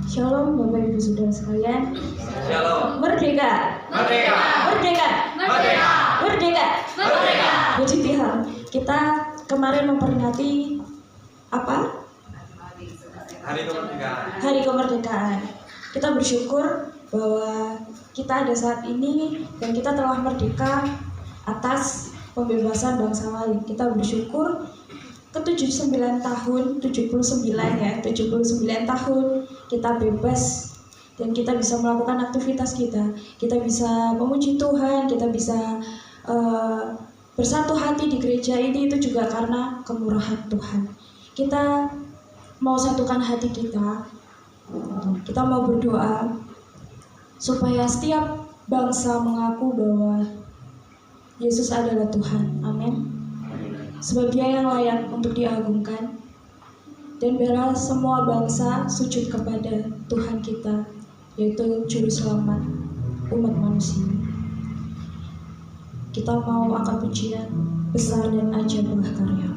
Shalom Bapak Ibu Saudara sekalian. Shalom. Merdeka. Merdeka. Merdeka. Merdeka. Merdeka. Merdeka. Puji Tuhan. Kita kemarin memperingati apa? Hari kemerdekaan. Hari kemerdekaan. Kita bersyukur bahwa kita ada saat ini dan kita telah merdeka atas pembebasan bangsa lain. Kita bersyukur ke 79 tahun, 79 tahun kita bebas dan kita bisa melakukan aktivitas kita. Kita bisa memuji Tuhan, kita bisa bersatu hati di gereja ini, itu juga karena kemurahan Tuhan. Kita mau satukan hati kita mau berdoa supaya setiap bangsa mengaku bahwa Yesus adalah Tuhan. Amin. Sebab Dia yang layak untuk diagungkan. Dan biarlah semua bangsa sujud kepada Tuhan kita, yaitu Juru Selamat umat manusia. Kita mau angkat pujian besar dan ajaib karya.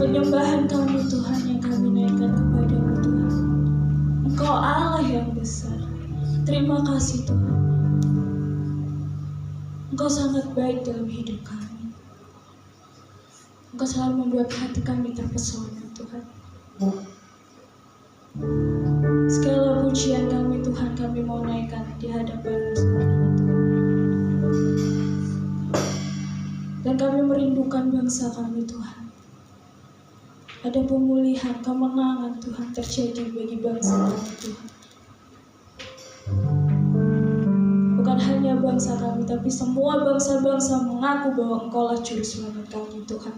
penyembahan kami Tuhan yang kami naikkan kepada-Mu Tuhan. Engkau Allah yang besar. Terima kasih Tuhan. Engkau sangat baik dalam hidup kami. Engkau selalu membuat hati kami terpesona Tuhan. Segala pujian kami Tuhan kami mau naikkan di hadapan-Mu saat ini Tuhan. Dan kami merindukan bangsa kami Tuhan. Ada pemulihan, kemenangan Tuhan terjadi bagi bangsa kami Tuhan. Bukan hanya bangsa kami, tapi semua bangsa-bangsa mengaku bahwa Engkau-lah juru selamat kami Tuhan.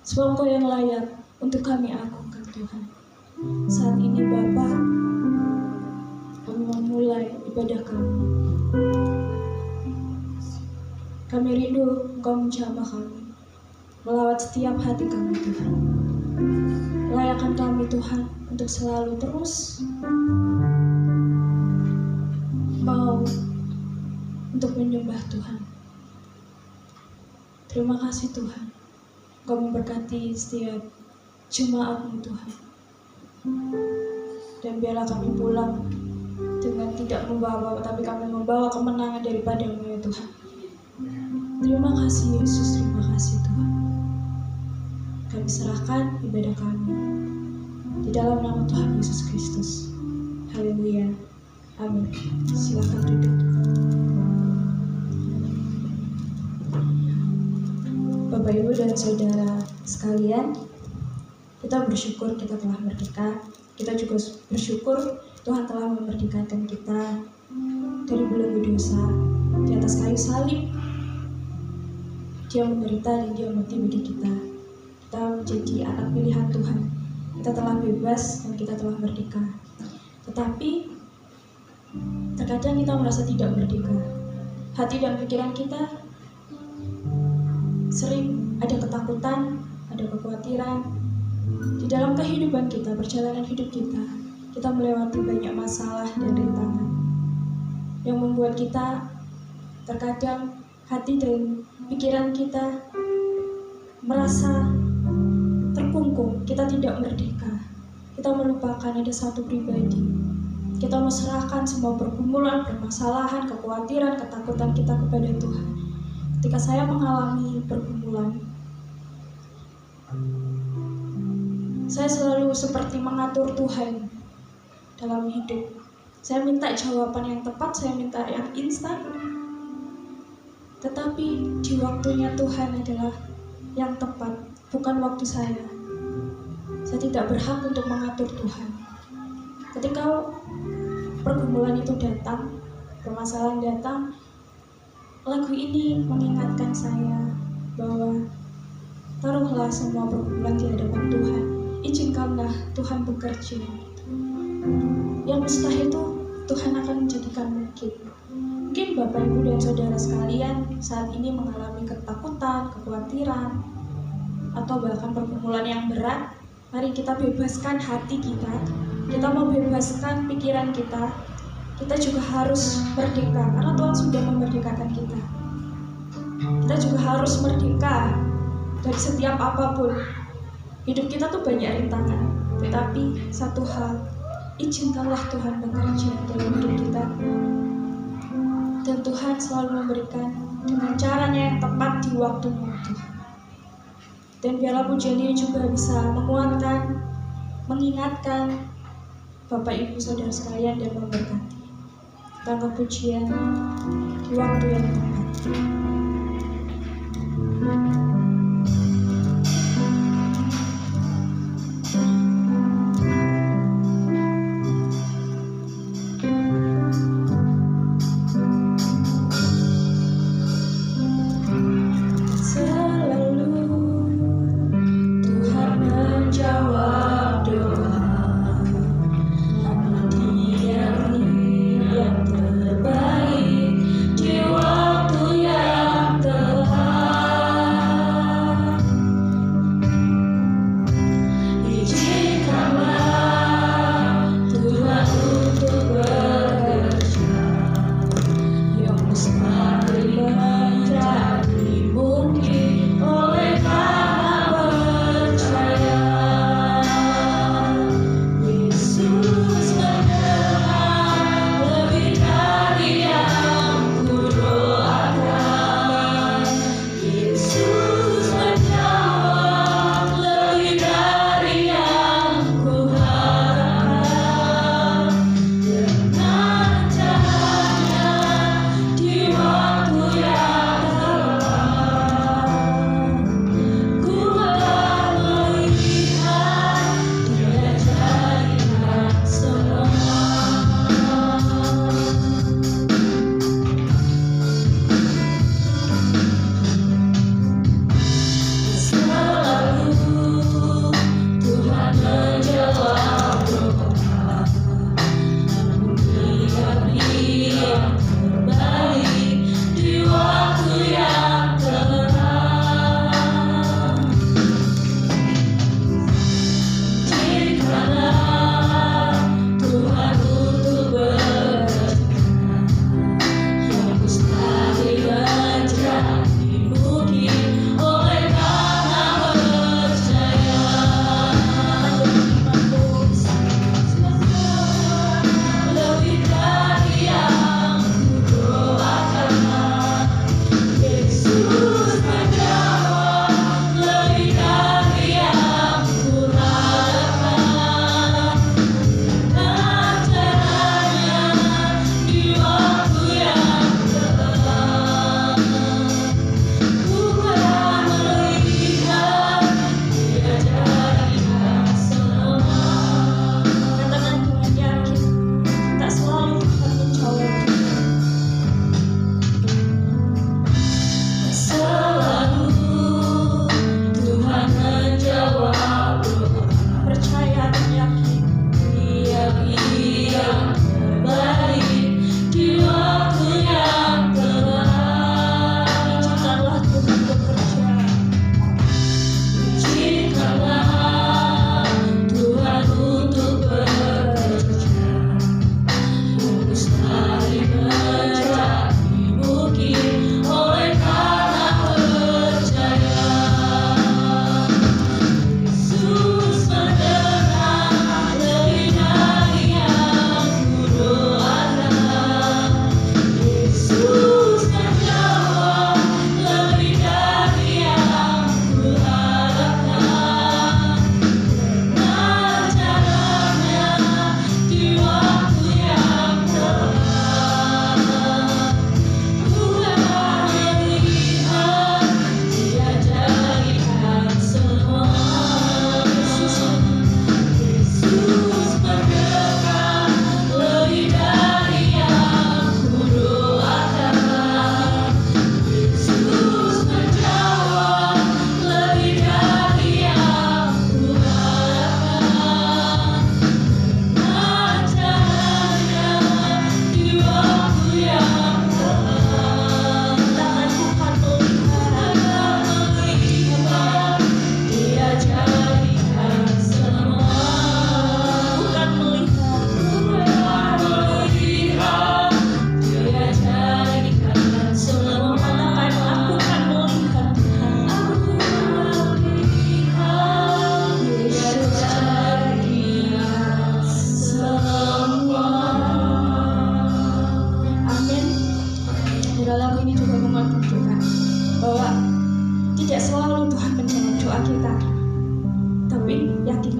Sebab Engkau yang layak untuk kami agungkan Tuhan. Saat ini Bapa, kami memulai ibadah kami. Kami rindu Engkau menjamah kami, melawat setiap hati kami Tuhan. Layakan kami Tuhan untuk selalu terus mau untuk menyembah Tuhan. Terima kasih Tuhan. Engkau memberkati setiap jemaat-Mu Tuhan. Dan biarlah kami pulang dengan tidak membawa, tapi kami membawa kemenangan daripada-Mu ya Tuhan. Terima kasih Yesus, terima kasih Tuhan. Kami serahkan ibadah kami di dalam nama Tuhan Yesus Kristus. Haleluya. Amin. Silakan duduk. Bapak, Ibu, dan Saudara sekalian, kita bersyukur kita telah merdeka. Kita juga bersyukur Tuhan telah memerdekakan kita dari belenggu dosa. Di atas kayu salib Dia menderita dan Dia mati bagi kita. Kita menjadi anak pilihan Tuhan. Kita telah bebas dan kita telah merdeka. Tetapi terkadang kita merasa tidak merdeka. Hati dan pikiran kita sering ada ketakutan, ada kekhawatiran. Di dalam kehidupan kita, perjalanan hidup kita, kita melewati banyak masalah dan rintangan yang membuat kita terkadang hati dan pikiran kita merasa terkungkung. Kita tidak merdeka. Kita melupakan ada satu pribadi. Kita menyerahkan semua pergumulan, permasalahan, kekhawatiran, ketakutan kita kepada Tuhan. Ketika saya mengalami pergumulan, saya selalu seperti mengatur Tuhan dalam hidup. Saya minta jawaban yang tepat, saya minta yang instan. Tetapi di waktunya Tuhan adalah yang tepat, bukan waktu saya. Saya tidak berhak untuk mengatur Tuhan. Ketika pergumulan itu datang, permasalahan datang, lagu ini mengingatkan saya bahwa taruhlah semua pergumulan di hadapan Tuhan. Izinkanlah Tuhan bekerja. Yang mustahil itu Tuhan akan menjadikan mungkin. Mungkin Bapak, Ibu, dan Saudara sekalian saat ini mengalami ketakutan, kekhawatiran, atau bahkan pergumulan yang berat. Mari kita bebaskan hati kita. Kita mau bebaskan pikiran kita. Kita juga harus merdeka, karena Tuhan sudah memerdekakan kita. Kita juga harus merdeka dari setiap apapun. Hidup kita tuh banyak rintangan, tetapi satu hal, izinkanlah Tuhan bekerja dalam hidup kita. Dan Tuhan selalu memberikan dengan caranya yang tepat di waktunya Tuhan. Dan biarlah pujian ini juga bisa menguatkan, mengingatkan Bapak, Ibu, Saudara sekalian, dan memberkati. Tanpa pujian di waktu yang tepat. Terbaik di waktu yang tepat.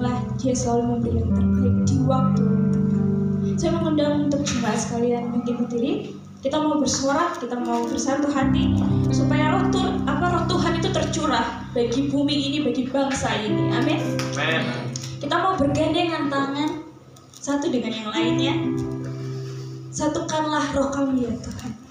Yakinlah Dia selalu memberi yang terbaik di waktu yang tepat. Saya mengundang untuk jemaat sekalian bangkit berdiri. Kita mau bersorak, kita mau bersatu hati supaya roh Tuhan itu tercurah bagi bumi ini, bagi bangsa ini. Amin. Amin. Kita mau bergandengan tangan satu dengan yang lainnya. Satukanlah roh kami ya Tuhan.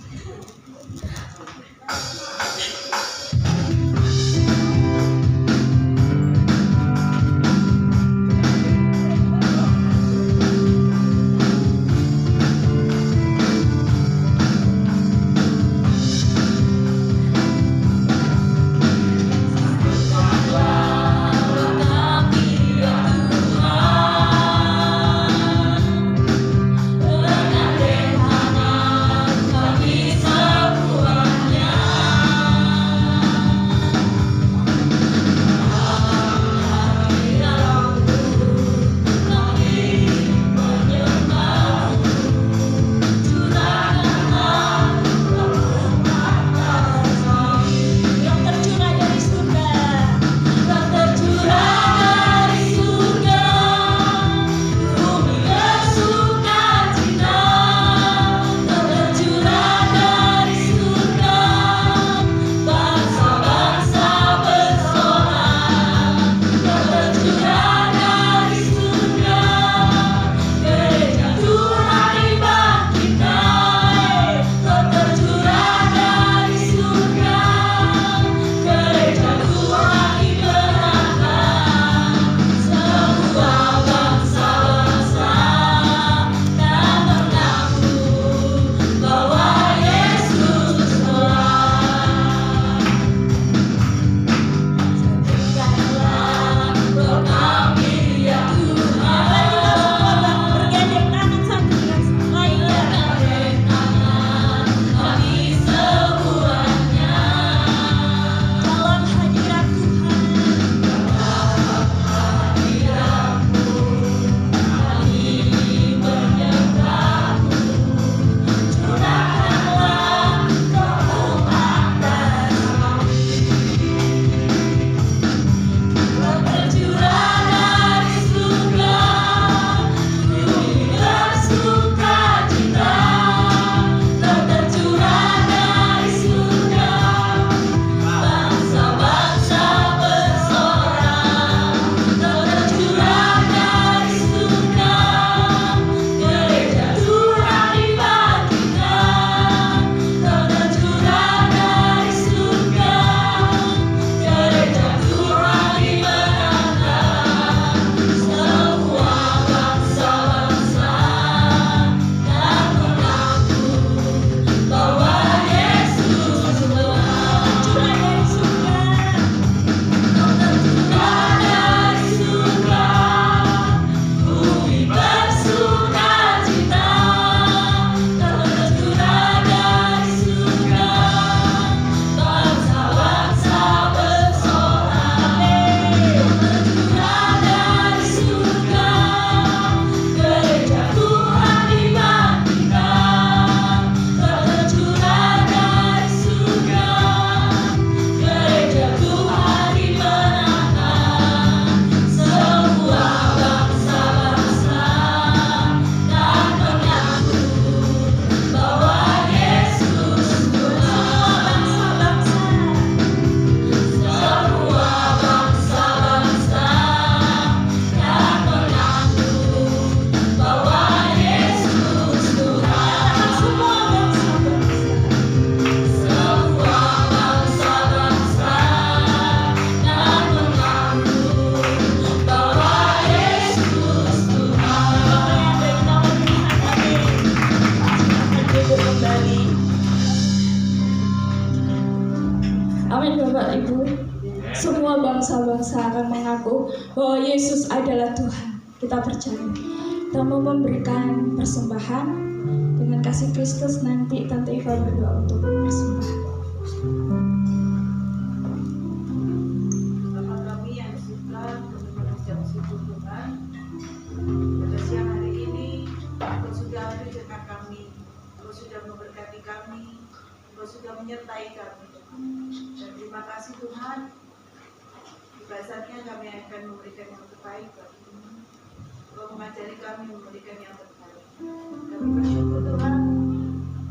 semua bangsa-bangsa akan mengaku bahwa Yesus adalah Tuhan. Kita percaya. Kita mau memberikan persembahan dengan kasih Kristus. Nanti Tante Iva berdoa untuk persembahan. Bapa kami yang di surga, kami mengucap syukur Tuhan. Pada siang hari ini, Engkau sudah ada di tengah kami, Engkau sudah memberkati kami, Engkau sudah menyertai kami. Dan terima kasih Tuhan, kita Kebebasannya kami akan memberikan yang terbaik bagimu. Engkau mengajari kami memberikan yang terbaik. Kami bersyukur Tuhan,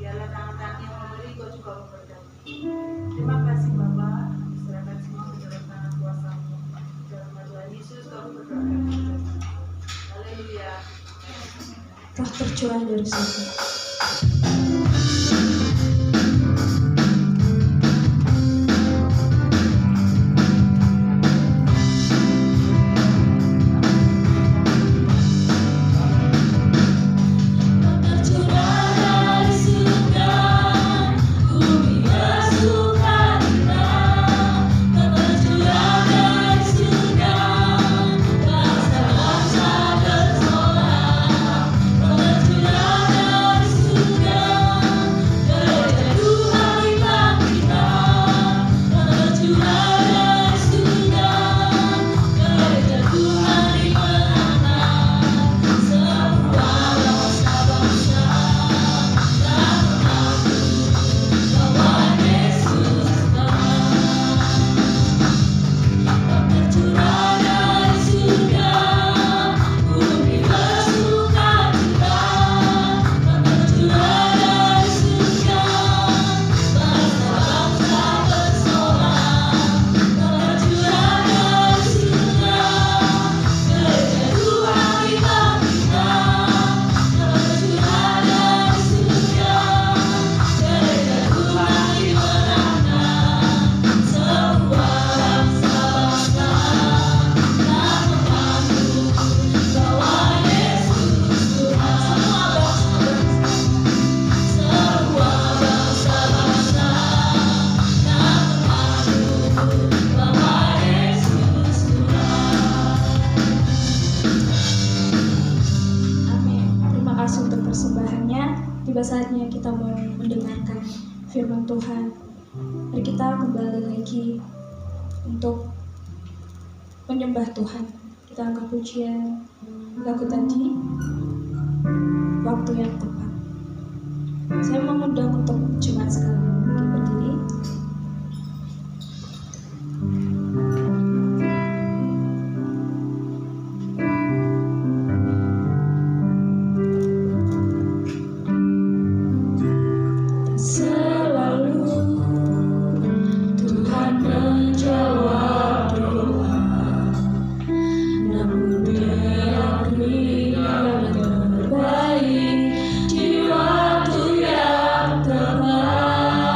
biarlah tangan-tangan yang memberi, Kau juga memberkati. Terima kasih Bapa, kami serahkan semua ke dalam tangan kuasa-Mu. Dalam nama Tuhan Yesus kami berdoa. Haleluya. Roh tercurah dari surga. Tiba saatnya kita mau mendengarkan firman Tuhan. Mari kita kembali lagi untuk menyembah Tuhan. Kita angkat pujian lagu tadi, waktu yang tepat. Saya mengundang untuk jemaat sekalian bagi berdiri. Di waktu yang tepat.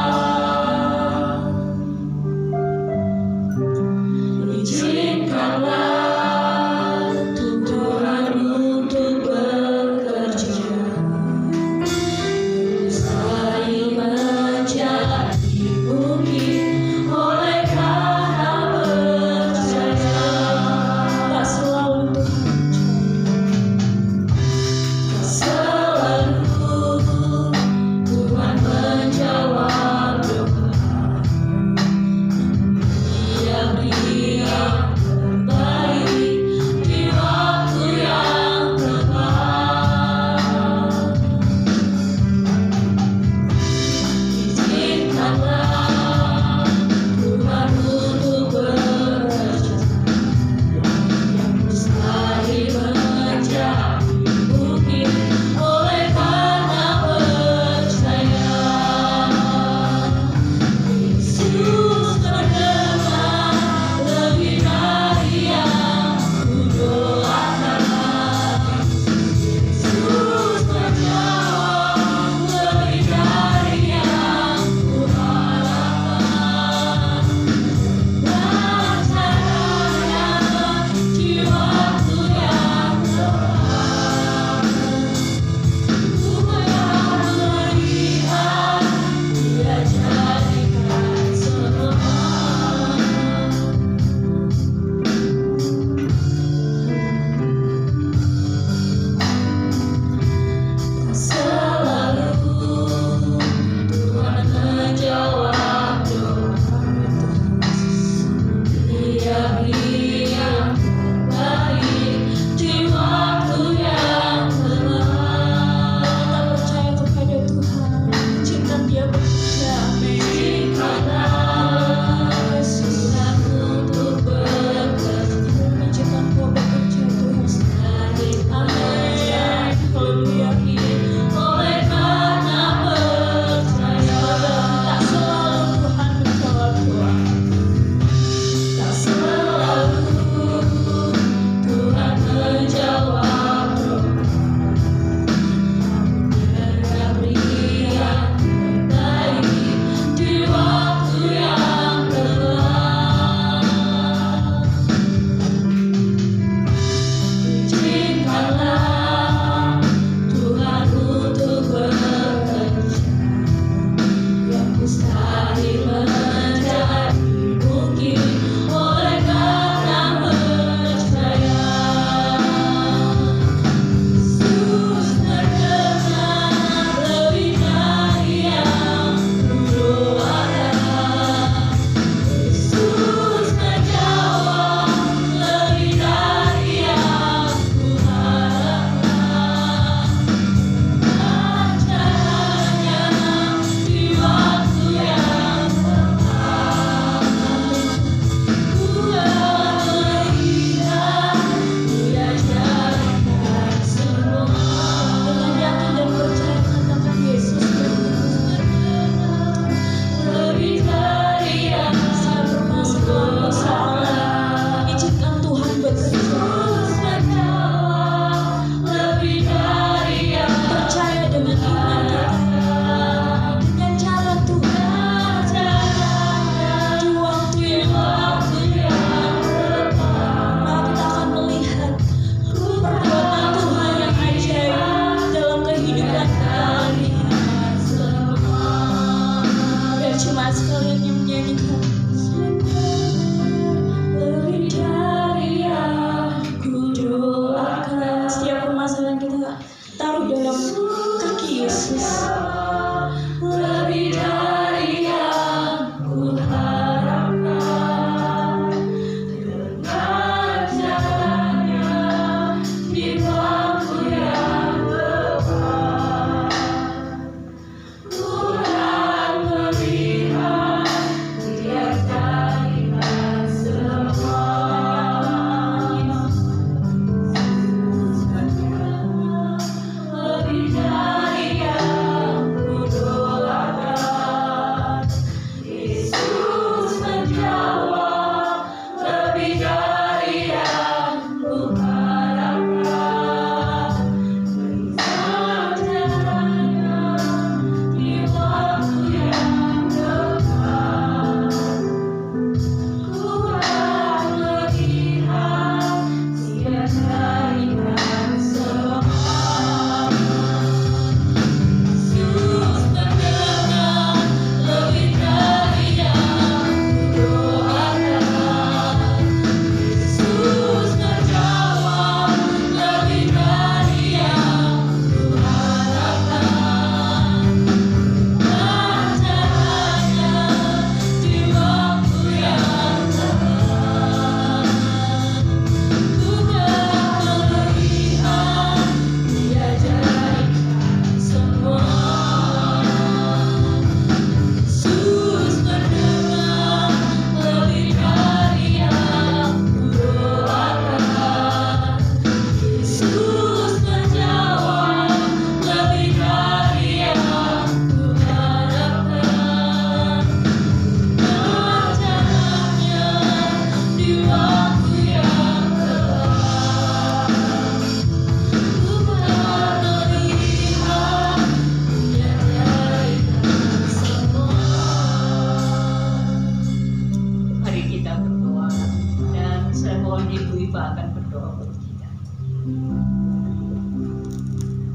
berdoa buat kita.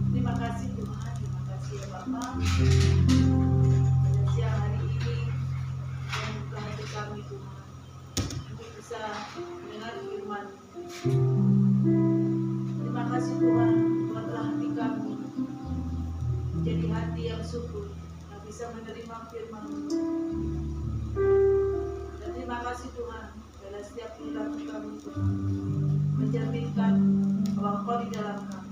Terima kasih Tuhan, terima kasih ya Bapak. Pada siang hari ini yang buka hati kami Tuhan untuk bisa mendengar firman. Terima kasih Tuhan, buatlah hati kami menjadi hati yang syukur, yang bisa menerima firman. Dan terima kasih Tuhan, pada setiap perilaku kami Tuhan mencerminkan bahwa Engkau di dalam kami.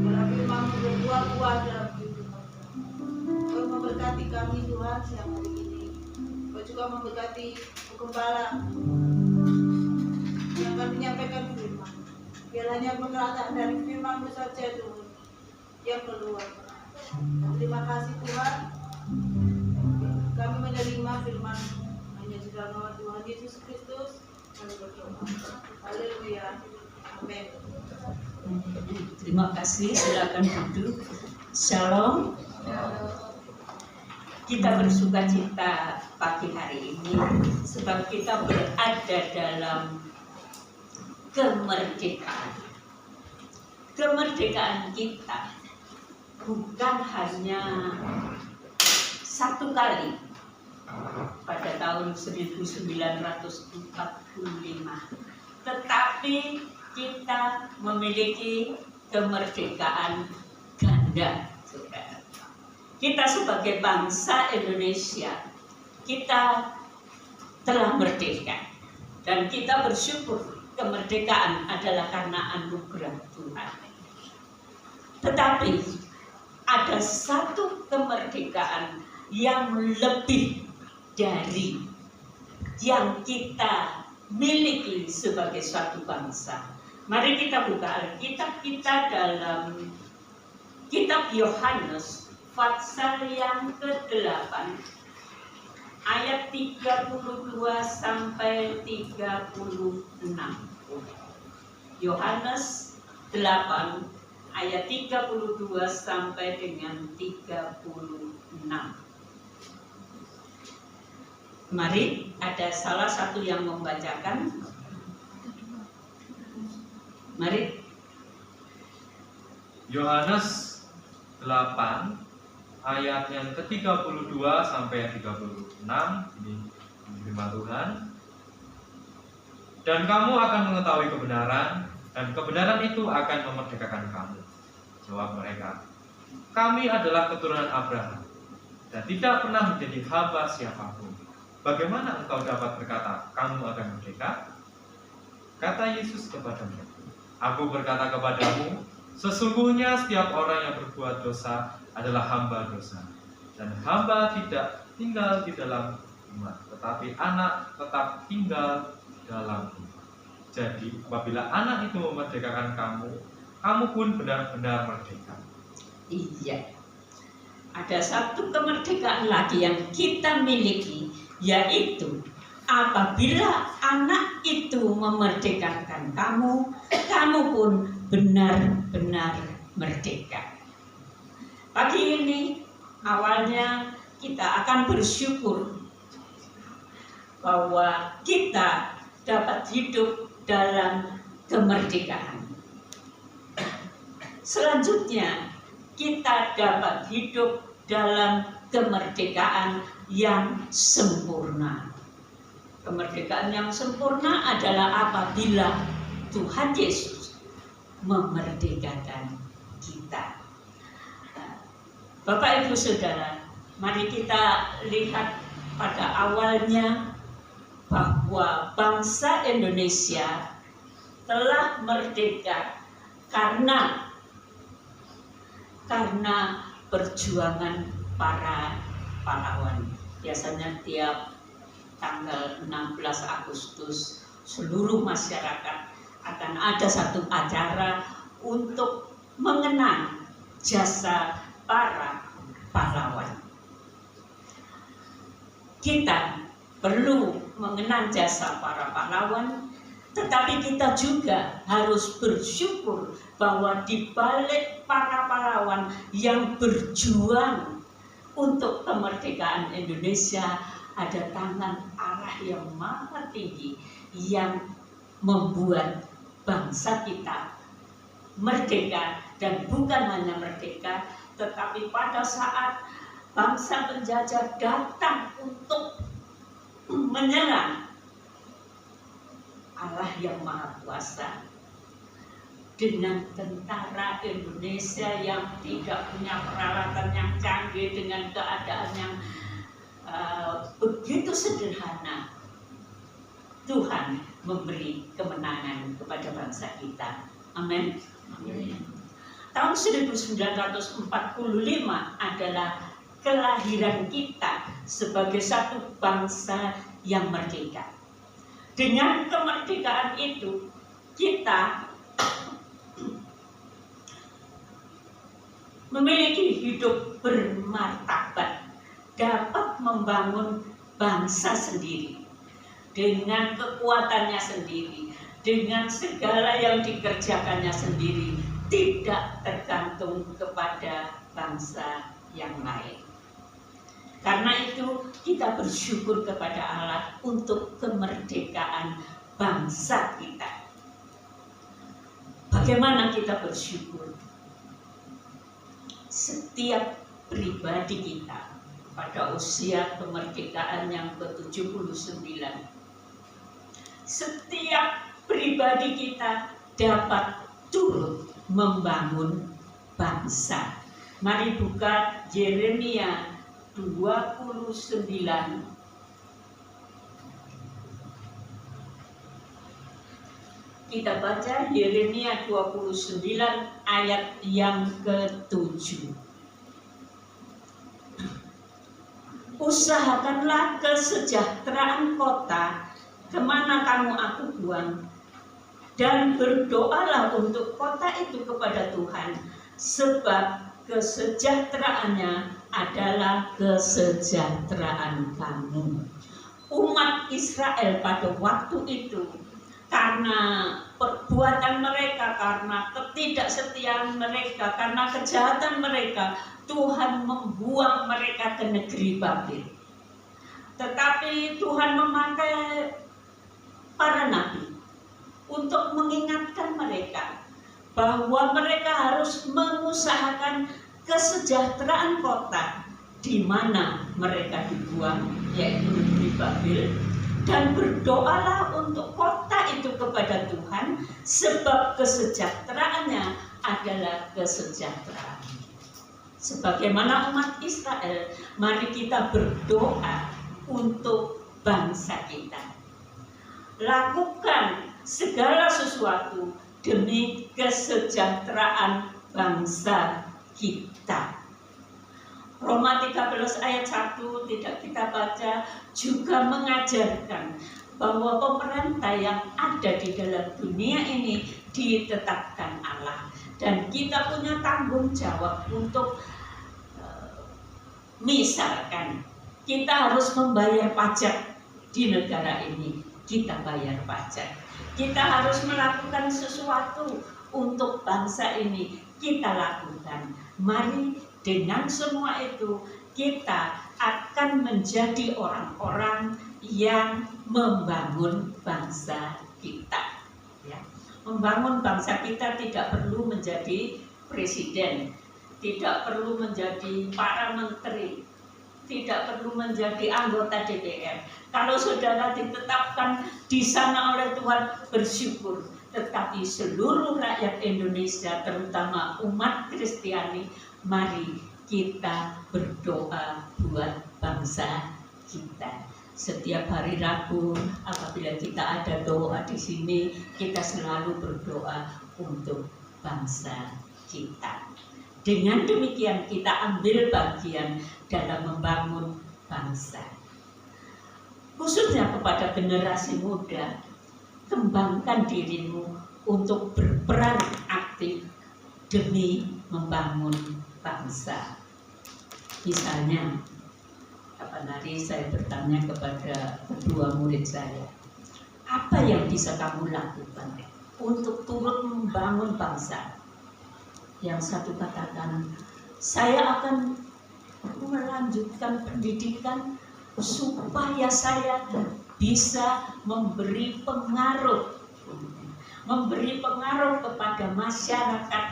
Dalam firman berbuah-buah dalam kehidupan kami. Kau memberkati kami Tuhan siang hari ini. Kau juga memberkati Gembala yang akan menyampaikan firman. Biarlah pengertian dari firman-Mu saja Tuhan yang keluar. Terima kasih Tuhan. Kami menerima firman hanya di dalam nama Tuhan Yesus Kristus. Kami berdoa. Haleluya. Amin. Terima kasih, silakan duduk. Shalom. Kita bersuka cita pagi hari ini sebab kita berada dalam kemerdekaan. Kemerdekaan kita bukan hanya satu kali pada tahun 1945, tetapi kita memiliki kemerdekaan ganda, saudara. Kita sebagai bangsa Indonesia, kita telah merdeka dan kita bersyukur kemerdekaan adalah karena anugerah Tuhan. Tetapi ada satu kemerdekaan yang lebih dari yang kita miliki sebagai suatu bangsa. Mari kita buka Alkitab kita dalam kitab Yohanes pasal yang ke-8 ayat 32 sampai 36. Yohanes 8 ayat 32 sampai dengan 36. Mari ada salah satu yang membacakan. Mari. Yohanes 8 ayat yang ke-32 sampai 36. Ini firman Tuhan. Dan kamu akan mengetahui kebenaran, dan kebenaran itu akan memerdekakan kamu. Jawab mereka, kami adalah keturunan Abraham dan tidak pernah menjadi hamba siapapun. Bagaimana engkau dapat berkata, kamu akan merdeka? Kata Yesus kepadanya, aku berkata kepadamu, sesungguhnya setiap orang yang berbuat dosa adalah hamba dosa. Dan hamba tidak tinggal di dalam rumah, tetapi anak tetap tinggal dalam rumah. Jadi apabila anak itu memerdekakan kamu, kamu pun benar-benar merdeka. Iya. Ada satu kemerdekaan lagi yang kita miliki, yaitu apabila anak itu memerdekakan kamu, kamu pun benar-benar merdeka. Pagi ini awalnya kita akan bersyukur bahwa kita dapat hidup dalam kemerdekaan. Selanjutnya kita dapat hidup dalam kemerdekaan yang sempurna. Kemerdekaan yang sempurna adalah apabila Tuhan Yesus memerdekakan kita. Bapak Ibu Saudara, mari kita lihat pada awalnya bahwa bangsa Indonesia telah merdeka karena perjuangan para pahlawan. Biasanya tiap tanggal 16 Agustus seluruh masyarakat akan ada satu acara untuk mengenang jasa para pahlawan. Kita perlu mengenang jasa para pahlawan, tetapi kita juga harus bersyukur bahwa di balik para pahlawan yang berjuang untuk kemerdekaan Indonesia ada tangan Allah yang maha tinggi yang membuat bangsa kita merdeka, dan bukan hanya merdeka, tetapi pada saat bangsa penjajah datang untuk menyerang, Allah yang Maha Kuasa dengan tentara Indonesia yang tidak punya peralatan yang canggih, dengan keadaan yang begitu sederhana, Tuhan memberi kemenangan kepada bangsa kita. Amin. Tahun 1945 adalah kelahiran kita sebagai satu bangsa yang merdeka. Dengan kemerdekaan itu, kita memiliki hidup bermartabat, dapat membangun bangsa sendiri dengan kekuatannya sendiri, dengan segala yang dikerjakannya sendiri, tidak tergantung kepada bangsa yang lain. Karena itu kita bersyukur kepada Allah untuk kemerdekaan bangsa kita. Bagaimana kita bersyukur? Setiap pribadi kita pada usia kemerdekaan yang ke-79, setiap pribadi kita dapat turut membangun bangsa. Mari buka Yeremia 29 kita baca Yeremia 29 ayat yang ke-7. Usahakanlah kesejahteraan kota kemana kamu aku buang, dan berdoalah untuk kota itu kepada Tuhan, sebab kesejahteraannya adalah kesejahteraan kamu. Umat Israel pada waktu itu, karena perbuatan mereka, karena ketidaksetiaan mereka, karena kejahatan mereka, Tuhan membuang mereka ke negeri Babel. Tetapi Tuhan memakai para nabi untuk mengingatkan mereka bahwa mereka harus mengusahakan kesejahteraan kota di mana mereka dibuang, yaitu negeri Babel, dan berdoalah untuk kota itu kepada Tuhan, sebab kesejahteraannya adalah kesejahteraan. Sebagaimana umat Israel, mari kita berdoa untuk bangsa kita. Lakukan segala sesuatu demi kesejahteraan bangsa kita. Roma 13 ayat 1 tidak kita baca juga mengajarkan bahwa pemerintah yang ada di dalam dunia ini ditetapkan Allah, dan kita punya tanggung jawab untuk misalkan kita harus membayar pajak di negara ini, kita bayar pajak. Kita harus melakukan sesuatu untuk bangsa ini, kita lakukan. Mari dengan semua itu kita akan menjadi orang-orang yang membangun bangsa kita. Ya. Membangun bangsa kita tidak perlu menjadi presiden, tidak perlu menjadi para menteri, tidak perlu menjadi anggota DPR. Kalau saudara ditetapkan di sana oleh Tuhan, bersyukur. Tetapi seluruh rakyat Indonesia, terutama umat Kristiani, mari kita berdoa buat bangsa kita. Setiap hari Rabu, apabila kita ada doa di sini, kita selalu berdoa untuk bangsa kita. Dengan demikian kita ambil bagian dalam membangun bangsa. Khususnya kepada generasi muda, kembangkan dirimu untuk berperan aktif demi membangun bangsa. Misalnya, kapan hari saya bertanya kepada kedua murid saya, apa yang bisa kamu lakukan untuk turut membangun bangsa? Yang satu katakan, saya akan melanjutkan pendidikan supaya saya bisa memberi pengaruh memberi pengaruh kepada masyarakat,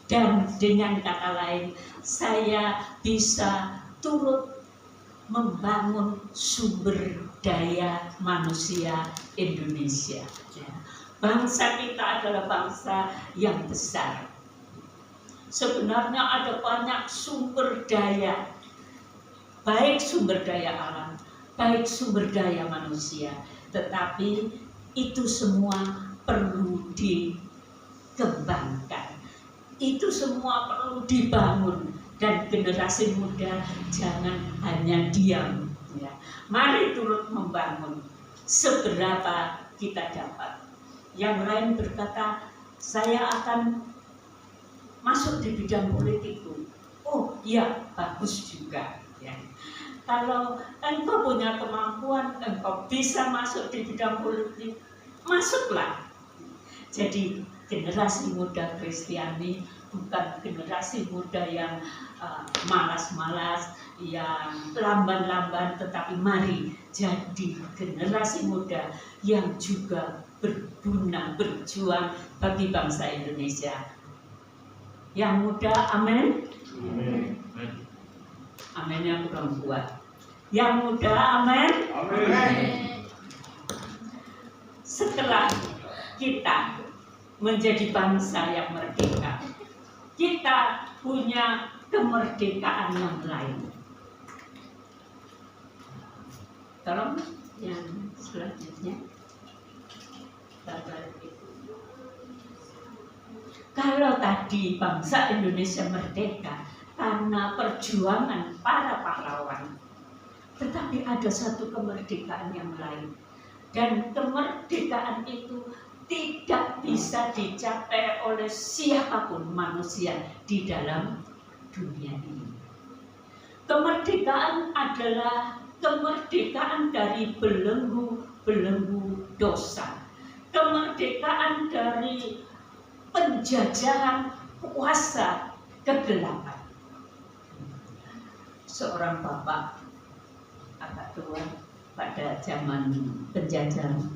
dan dengan kata lain saya bisa turut membangun sumber daya manusia Indonesia. Bangsa kita adalah bangsa yang besar. Sebenarnya ada banyak sumber daya, baik sumber daya alam, baik sumber daya manusia, tetapi itu semua perlu dikembangkan, itu semua perlu dibangun, dan generasi muda jangan hanya diam. Ya. Mari turut membangun seberapa kita dapat. Yang lain berkata, saya akan masuk di bidang politik. Oh iya, bagus juga. Ya. Kalau engkau punya kemampuan, engkau bisa masuk di bidang politik, masuklah. Jadi generasi muda Kristiani bukan generasi muda yang malas-malas, yang lamban-lamban, tetapi mari jadi generasi muda yang juga berguna, berjuang bagi bangsa Indonesia. Yang muda, amin. Amin. Aminnya kurang kuat. Yang muda, amin. Amin. Setelah kita menjadi bangsa yang merdeka, kita punya kemerdekaan yang lain. Tolong yang selanjutnya. Kalau tadi bangsa Indonesia merdeka karena perjuangan para pahlawan, tetapi ada satu kemerdekaan yang lain, dan kemerdekaan itu tidak bisa dicapai oleh siapapun manusia di dalam dunia ini. Kemerdekaan adalah kemerdekaan dari belenggu dosa, kemerdekaan dari penjajahan kuasa kegelapan. Seorang bapak agak tua pada zaman penjajahan,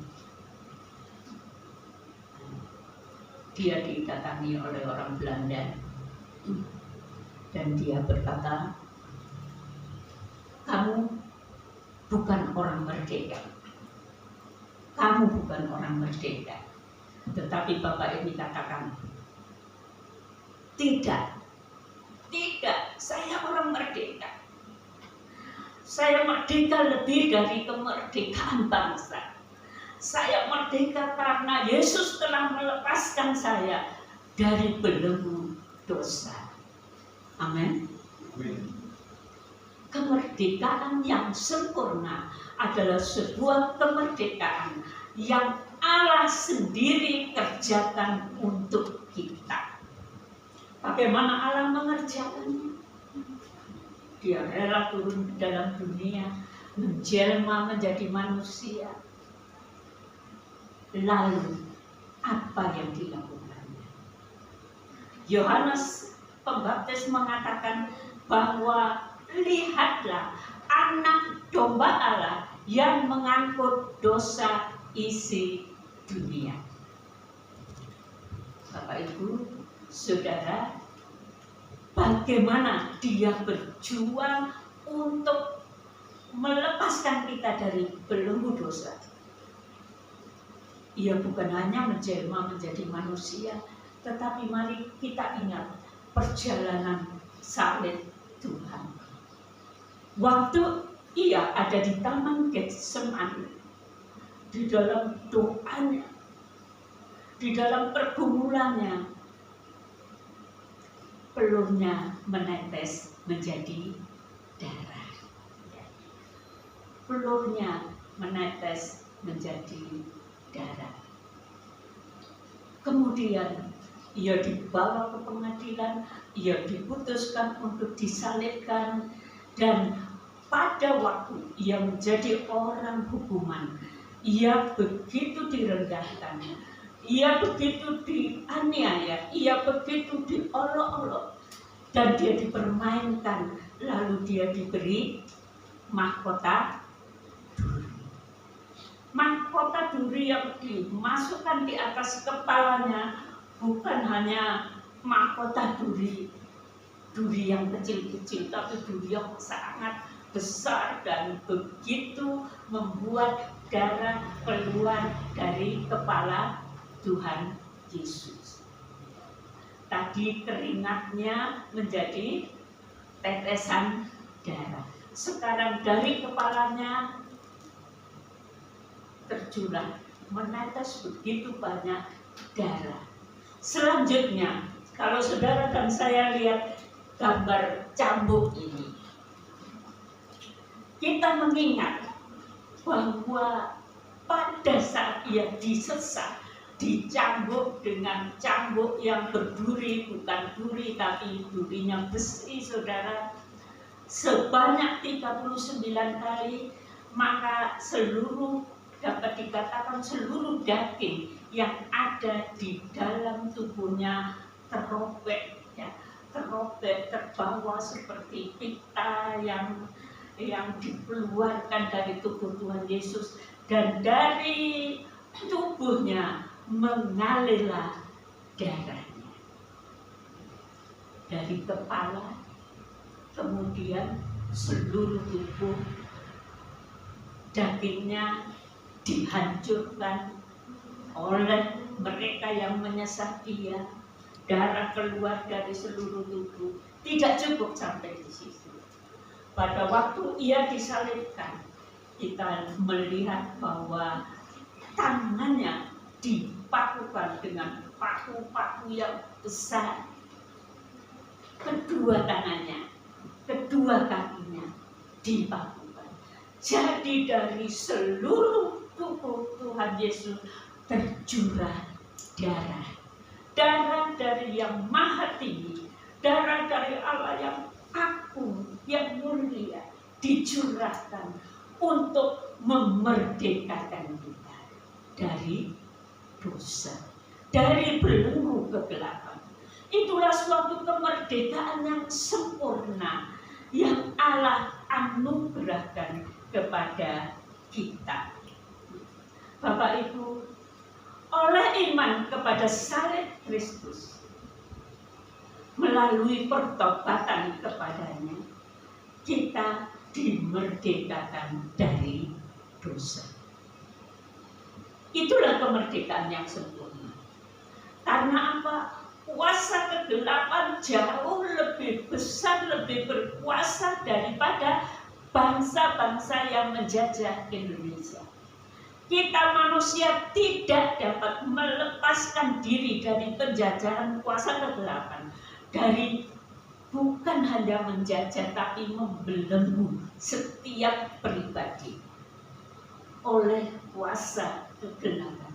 dia didatangi oleh orang Belanda dan dia berkata, kamu bukan orang merdeka, kamu bukan orang merdeka. Tetapi bapak ini katakan, tidak, saya orang merdeka. Saya merdeka lebih dari kemerdekaan bangsa. Saya merdeka karena Yesus telah melepaskan saya dari belenggu dosa. Amin. Kemerdekaan yang sempurna adalah sebuah kemerdekaan yang Allah sendiri kerjakan untuk kita. Bagaimana Allah mengerjakannya? Dia rela turun ke dalam dunia, menjelma menjadi manusia. Lalu apa yang dilakukannya? Yohanes Pembaptis mengatakan bahwa lihatlah anak domba Allah yang mengangkut dosa isi dunia. Bapak Ibu, Saudara, bagaimana dia berjuang untuk melepaskan kita dari belenggu dosa. Ia bukan hanya menjelma menjadi manusia, tetapi mari kita ingat perjalanan salib Tuhan. Waktu ia ada di Taman Getsemani, di dalam doanya, di dalam pergumulannya, peluhnya menetes menjadi darah. Peluhnya menetes menjadi darah. Kemudian ia dibawa ke pengadilan, ia diputuskan untuk disalibkan, dan pada waktu ia menjadi orang hukuman, ia begitu direndahkan, ia begitu dianiaya, ia begitu diolok-olok, dan dia dipermainkan, lalu dia diberi mahkota duri. mahkota duri yang dimasukkan di atas kepalanya bukan hanya mahkota duri yang kecil-kecil, tapi duri yang sangat besar dan begitu membuat darah keluar dari kepala Tuhan Yesus. Tadi keringatnya menjadi tetesan darah. Sekarang dari kepalanya terjurah, menetes begitu banyak darah. Selanjutnya, kalau saudara dan saya lihat gambar cambuk ini, kita mengingat bahwa pada saat ia disesat, dicambuk dengan cambuk yang berduri, bukan duri tapi durinya besi, saudara, sebanyak 39 kali, maka dapat dikatakan seluruh daging yang ada di dalam tubuhnya terobek, terbawa seperti pita yang dikeluarkan dari tubuh Tuhan Yesus, dan dari tubuhnya mengalirlah darahnya dari kepala, kemudian seluruh tubuh dagingnya dihancurkan oleh mereka yang menyesat dia. Darah keluar dari seluruh tubuh. Tidak cukup sampai di situ. Pada waktu ia disalibkan, kita melihat bahwa tangannya dipakukan dengan paku-paku yang besar. Kedua tangannya, kedua kakinya dipakukan. Jadi dari seluruh tubuh Tuhan Yesus tercurah darah. Darah dari yang maha tinggi, darah dari Allah yang agung, yang mulia, dicurahkan untuk memerdekakan kita dari dosa, dari belenggu kegelapan. Itulah suatu kemerdekaan yang sempurna yang Allah anugerahkan kepada kita. Bapak Ibu, oleh iman kepada salib Kristus, melalui pertobatan kepadanya, kita dimerdekakan dari dosa. Itulah kemerdekaan yang sempurna. Karena apa? Kuasa kegelapan jauh lebih besar, lebih berkuasa daripada bangsa-bangsa yang menjajah Indonesia. Kita manusia tidak dapat melepaskan diri dari penjajahan kuasa kegelapan, dari bukan hanya menjajah tapi membelenggu setiap pribadi oleh kuasa kegelapan.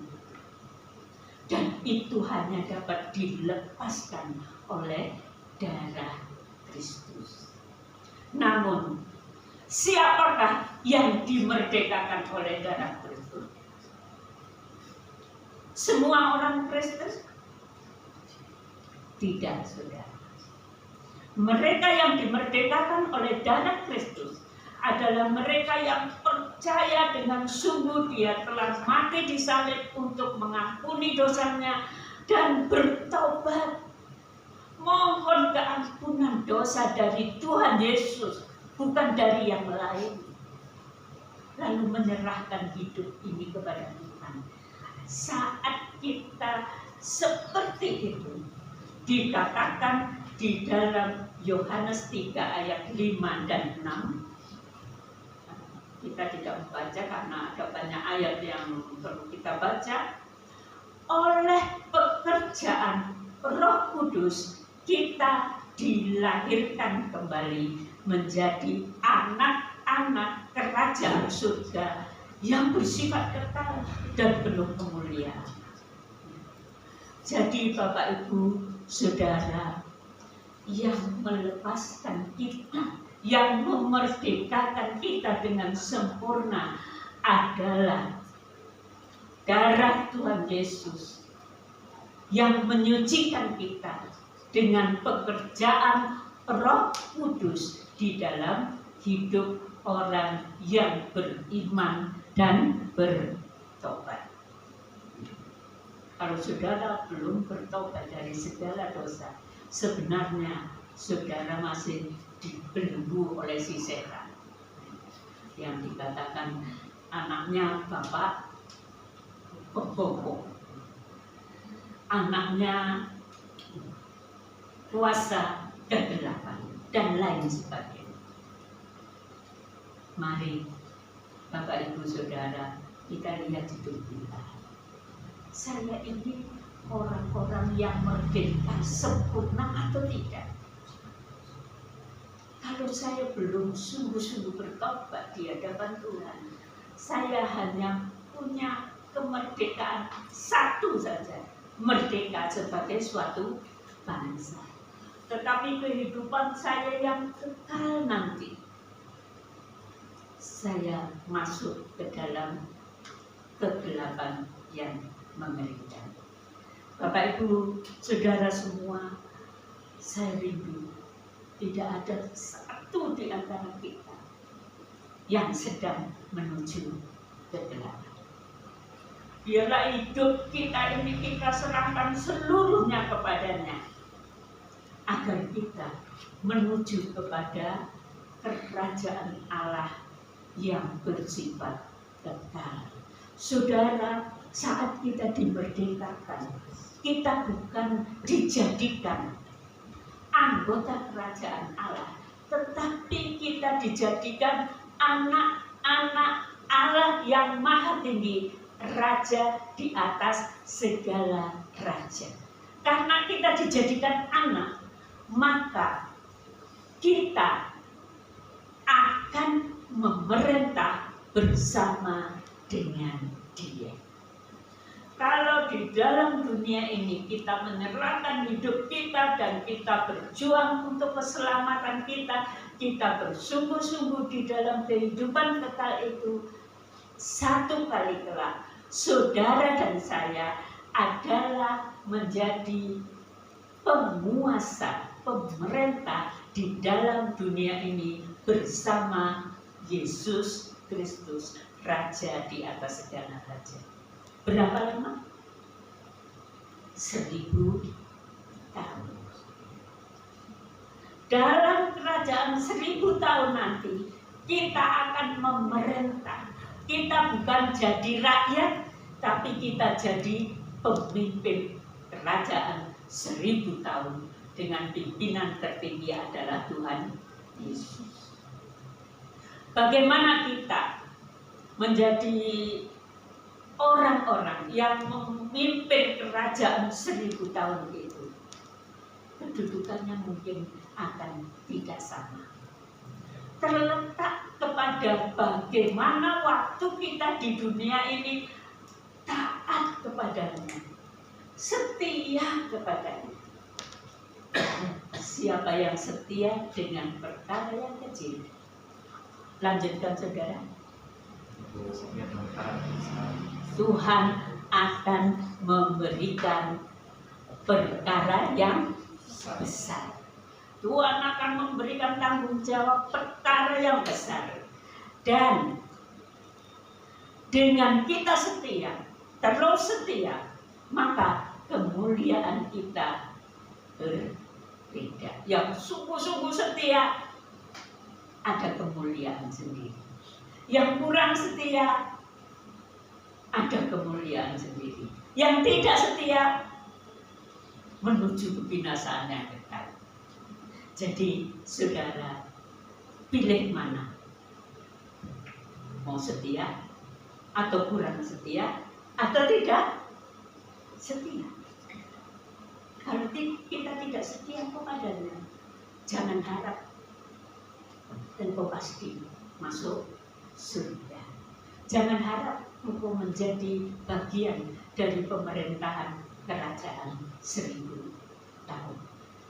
Dan itu hanya dapat dilepaskan oleh darah Kristus. Namun, siapakah yang dimerdekakan oleh darah Kristus? Semua orang Kristen? Tidak, saudara. Mereka yang dimerdekakan oleh darah Kristus adalah mereka yang percaya dengan sungguh dia telah mati di salib untuk mengampuni dosanya dan bertobat, mohon keampunan dosa dari Tuhan Yesus, bukan dari yang lain, lalu menyerahkan hidup ini kepada Tuhan. Saat kita seperti itu, dikatakan di dalam Yohanes 3 ayat 5 dan 6. Kita tidak membaca karena ada banyak ayat yang perlu kita baca. Oleh pekerjaan Roh Kudus, kita dilahirkan kembali menjadi anak-anak kerajaan surga yang bersifat kekal dan penuh kemuliaan. Jadi Bapak Ibu Saudara, yang melepaskan kita, yang memerdekakan kita dengan sempurna adalah darah Tuhan Yesus yang menyucikan kita dengan pekerjaan Roh Kudus di dalam hidup orang yang beriman dan bertobat. bertobat. Kalau saudara belum bertobat dari segala dosa, sebenarnya saudara masih dibelenggu oleh si setan. Yang dikatakan anaknya bapak pembohong, anaknya kuasa kegelapan, dan lain sebagainya. Mari Bapak Ibu Saudara, kita lihat hidup kita. Saya ini orang-orang yang merdeka sempurna atau tidak? Kalau saya belum sungguh-sungguh bertobat di hadapan Tuhan, saya hanya punya kemerdekaan satu saja, merdeka sebagai suatu bangsa. Tetapi kehidupan saya yang kekal nanti, saya masuk ke dalam kegelapan yang mengerikan. Bapak Ibu Saudara semua, saya rindu tidak ada satu di antara kita yang sedang menuju kegelapan. Biarlah hidup kita ini kita serahkan seluruhnya kepadanya, agar kita menuju kepada kerajaan Allah yang bersifat kekal. Saudara, saat kita dimerdekakan, kita bukan dijadikan anggota kerajaan Allah, tetapi kita dijadikan anak-anak Allah yang maha tinggi, raja di atas segala raja. Karena kita dijadikan anak, maka kita akan memerintah bersama dengan Dia. Kalau di dalam dunia ini kita menyerahkan hidup kita dan kita berjuang untuk keselamatan kita, kita bersungguh-sungguh di dalam kehidupan kekal itu, satu kali kelak saudara dan saya adalah menjadi penguasa, pemerintah di dalam dunia ini bersama Yesus Kristus, Raja di atas segala raja. Berapa lama? 1000 tahun. Dalam kerajaan 1000 tahun nanti, kita akan memerintah. Kita bukan jadi rakyat, tapi kita jadi pemimpin kerajaan 1000 tahun dengan pimpinan tertinggi adalah Tuhan Yesus. Bagaimana kita menjadi orang-orang yang memimpin kerajaan 1000 tahun itu? Kedudukannya mungkin akan tidak sama. Terletak kepada bagaimana waktu kita di dunia ini taat kepadanya, setia kepadanya. Siapa yang setia dengan perkara yang kecil? Lanjutkan saudara. Tuhan akan memberikan perkara yang besar. Tuhan akan memberikan tanggung jawab perkara yang besar. Dan dengan kita setia, terus setia, maka kemuliaan kita berbeda. Yang sungguh-sungguh setia, ada kemuliaan sendiri. Yang kurang setia, ada kemuliaan sendiri. Yang tidak setia, menuju kebinasaan yang kekal. Jadi saudara, pilih mana? Mau setia atau kurang setia atau tidak setia? Kalau kita tidak setia kepadanya, jangan harap engkau pasti masuk surga. Jangan harap engkau menjadi bagian dari pemerintahan kerajaan 1000 tahun.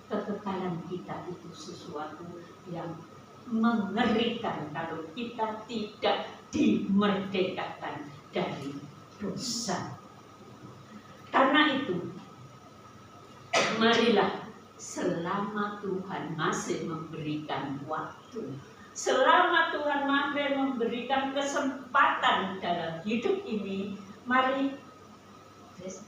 Kekekalan kita itu sesuatu yang mengerikan kalau kita tidak dimerdekakan dari dosa. Karena itu, marilah selama Tuhan masih memberikan waktu, selama Tuhan masih memberikan kesempatan dalam hidup ini, Mari. Yes.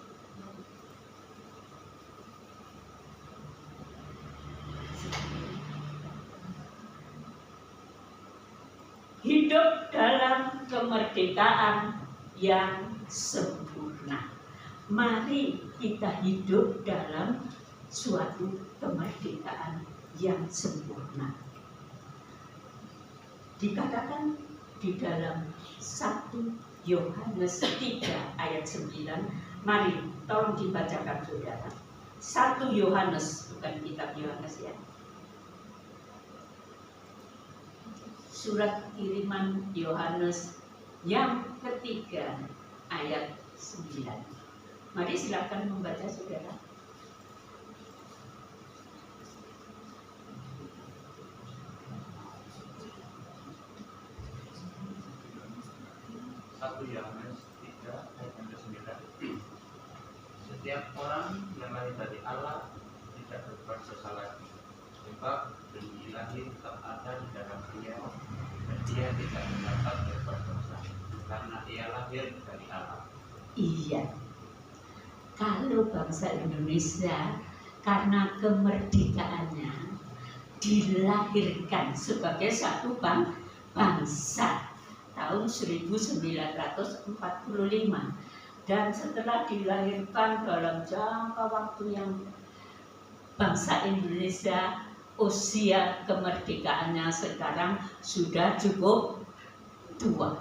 Hidup dalam kemerdekaan yang sempurna. Mari kita hidup dalam suatu kemerdekaan yang sempurna. Dikatakan di dalam 1 Yohanes 3 ayat 9. Mari tolong dibacakan saudara. 1 Yohanes, bukan kitab Yohanes ya. Surat kiriman Yohanes yang ketiga ayat 9. Mari silakan membaca saudara. Yohanes 3 ayat 9. Setiap orang yang lahir dari Allah tidak berbuat dosa lagi, sebab benih ilahi tetap ada di dalam dia, dan dia tidak dapat berbuat dosa karena ia lahir dari Allah. Iya, kalau bangsa Indonesia karena kemerdekaannya dilahirkan sebagai satu bangsa tahun 1945, dan setelah dilahirkan dalam jangka waktu yang bangsa Indonesia usia kemerdekaannya sekarang sudah cukup tua.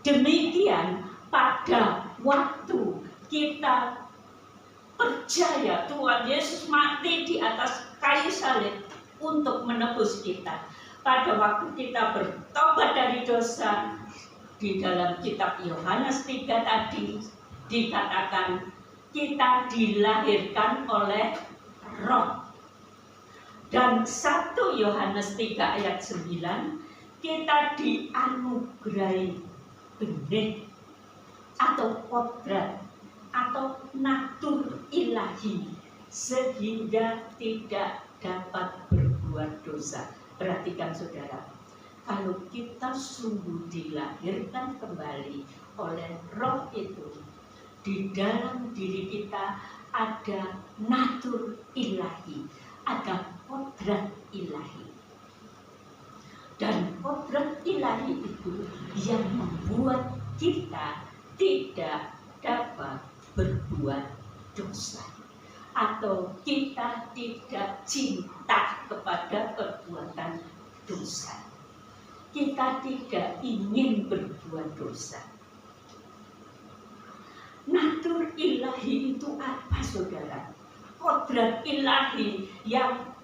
Demikian pada waktu kita percaya Tuhan Yesus mati di atas kayu salib untuk menebus kita. Pada waktu kita bertobat dari dosa, di dalam kitab Yohanes 3 tadi dikatakan kita dilahirkan oleh Roh. Dan 1 Yohanes 3 ayat 9, kita dianugerahi benih atau kodrat atau natur ilahi sehingga tidak dapat berbuat dosa. Perhatikan saudara, kalau kita sungguh dilahirkan kembali oleh Roh itu, di dalam diri kita ada natur ilahi, ada kodrat ilahi. Dan kodrat ilahi itu yang membuat kita tidak dapat berbuat dosa, atau kita tidak cinta kepada perbuatan dosa. Kita tidak ingin berbuat dosa. Natur ilahi itu apa saudara? Kodrat ilahi yang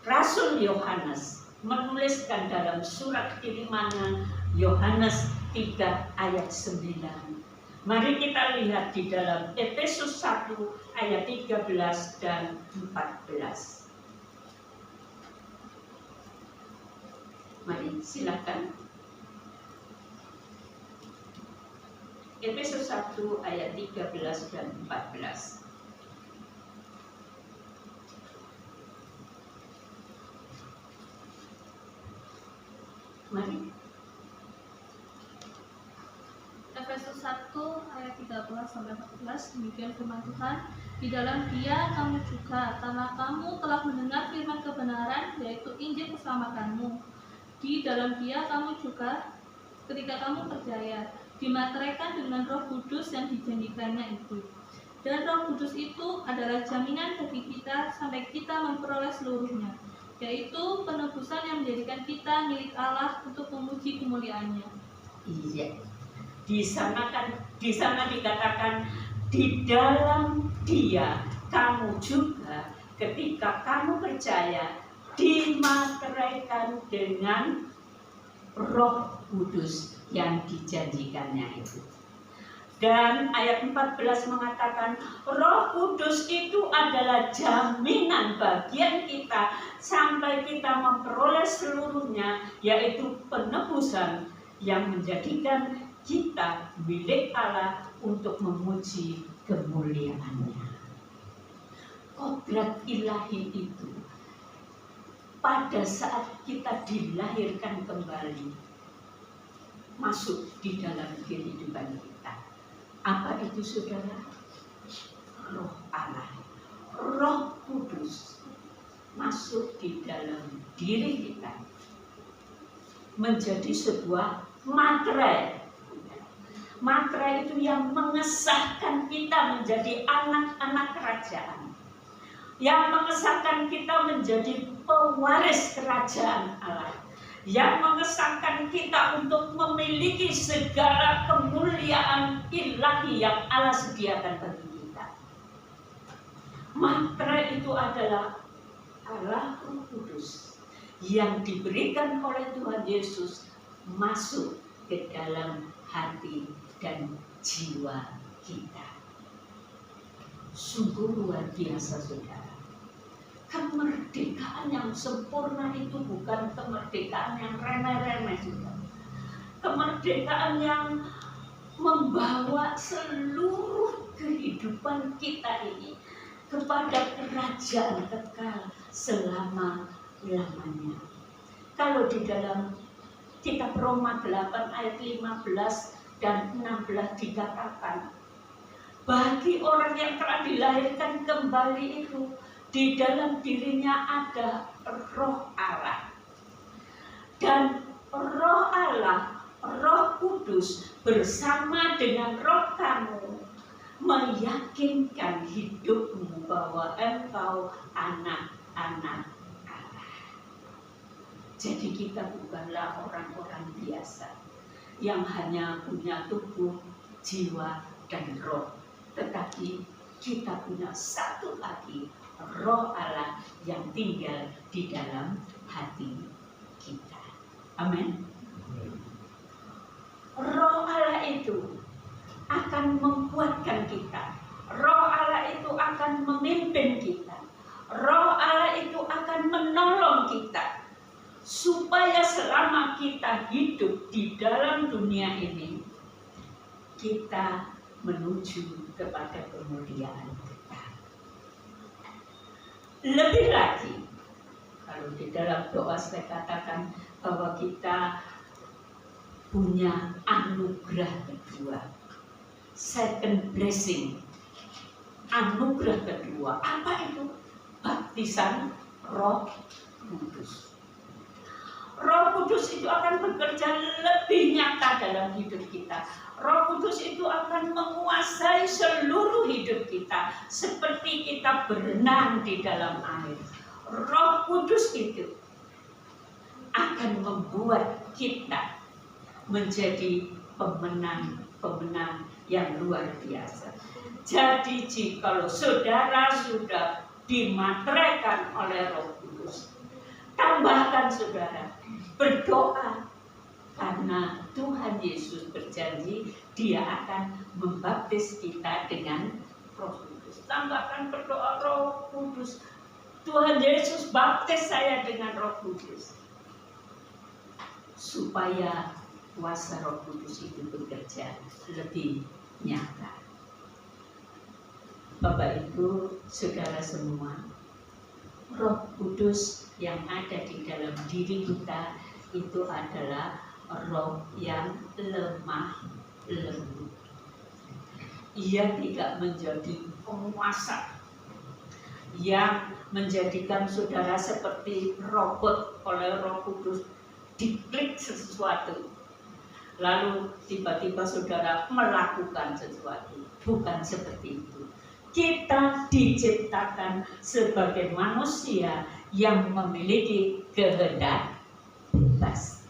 Rasul Yohanes menuliskan dalam surat kirimannya Yohanes 3 ayat 9. Mari kita lihat di dalam Efesus 1 ayat 13 dan 14. Mari silakan. Efesus 1 ayat 13 dan 14. Mari. Efesus 1 ayat 13 sampai 14, demikian firman Tuhan. Di dalam Dia kamu juga, karena kamu telah mendengar firman kebenaran, yaitu Injil keselamatanmu. Di dalam Dia kamu juga, ketika kamu percaya, dimateraikan dengan Roh Kudus yang dijanjikannya itu. Dan Roh Kudus itu adalah jaminan bagi kita sampai kita memperoleh seluruhnya, yaitu penebusan yang menjadikan kita milik Allah untuk memuji kemuliaan-Nya. Iya. Di sana dikatakan di dalam Dia kamu juga ketika kamu percaya dimateraikan dengan Roh Kudus yang dijanjikannya itu. Dan ayat 14 mengatakan Roh Kudus itu adalah jaminan bagian kita sampai kita memperoleh seluruhnya, yaitu penebusan yang menjadikan kita milik Allah untuk memuji kemuliaan-Nya. Kodrat ilahi itu pada saat kita dilahirkan kembali masuk di dalam kehidupan kita. Apa itu saudara? Roh Allah, Roh Kudus masuk di dalam diri kita, menjadi sebuah materai. Materai itu yang mengesahkan kita menjadi anak-anak kerajaan, yang mengesahkan kita menjadi pewaris kerajaan Allah, yang mengesahkan kita untuk memiliki segala kemuliaan ilahi yang Allah sediakan bagi kita. Materai itu adalah Allah Roh Kudus yang diberikan oleh Tuhan Yesus masuk ke dalam hati dan jiwa kita. Sungguh luar biasa saudara. Kemerdekaan yang sempurna itu bukan kemerdekaan yang remeh-remeh saudara. Kemerdekaan yang membawa seluruh kehidupan kita ini kepada kerajaan kekal selama-lamanya. Kalau di dalam kitab Roma 8 ayat 15 dan 16 dikatakan, bagi orang yang telah dilahirkan kembali itu, di dalam dirinya ada Roh Allah. Dan Roh Allah, Roh Kudus bersama dengan roh kamu meyakinkan hidupmu bahwa engkau anak-anak Allah. Jadi kita bukanlah orang-orang biasa yang hanya punya tubuh, jiwa, dan roh, tetapi kita punya satu lagi, Roh Allah yang tinggal di dalam hati kita. Amin. Roh Allah itu akan menguatkan kita. Roh Allah itu akan memimpin kita. Roh Allah itu akan menolong kita, supaya selama kita hidup di dalam dunia ini, kita menuju kepada kemuliaan kita. Lebih lagi, kalau di dalam doa saya katakan bahwa kita punya anugerah kedua, second blessing. Anugerah kedua, apa itu? Baptisan Roh Kudus. Roh Kudus itu akan bekerja lebih nyata dalam hidup kita. Roh Kudus itu akan menguasai seluruh hidup kita, seperti kita berenang di dalam air. Roh Kudus itu akan membuat kita menjadi pemenang-pemenang yang luar biasa. Jadi jikalau saudara sudah dimateraikan oleh Roh Kudus, tambahkan saudara berdoa, karena Tuhan Yesus berjanji Dia akan membaptis kita dengan Roh Kudus. Tambahkan berdoa, Roh Kudus, Tuhan Yesus baptis saya dengan Roh Kudus, supaya kuasa Roh Kudus itu bekerja lebih nyata. Bapak Ibu, saudara semua, Roh Kudus yang ada di dalam diri kita itu adalah roh yang lemah lembut. Ia tidak menjadi penguasa yang menjadikan saudara seperti robot oleh Roh Kudus, diklik sesuatu lalu tiba-tiba saudara melakukan sesuatu. Bukan seperti itu. Kita diciptakan sebagai manusia yang memiliki kehendak bebas.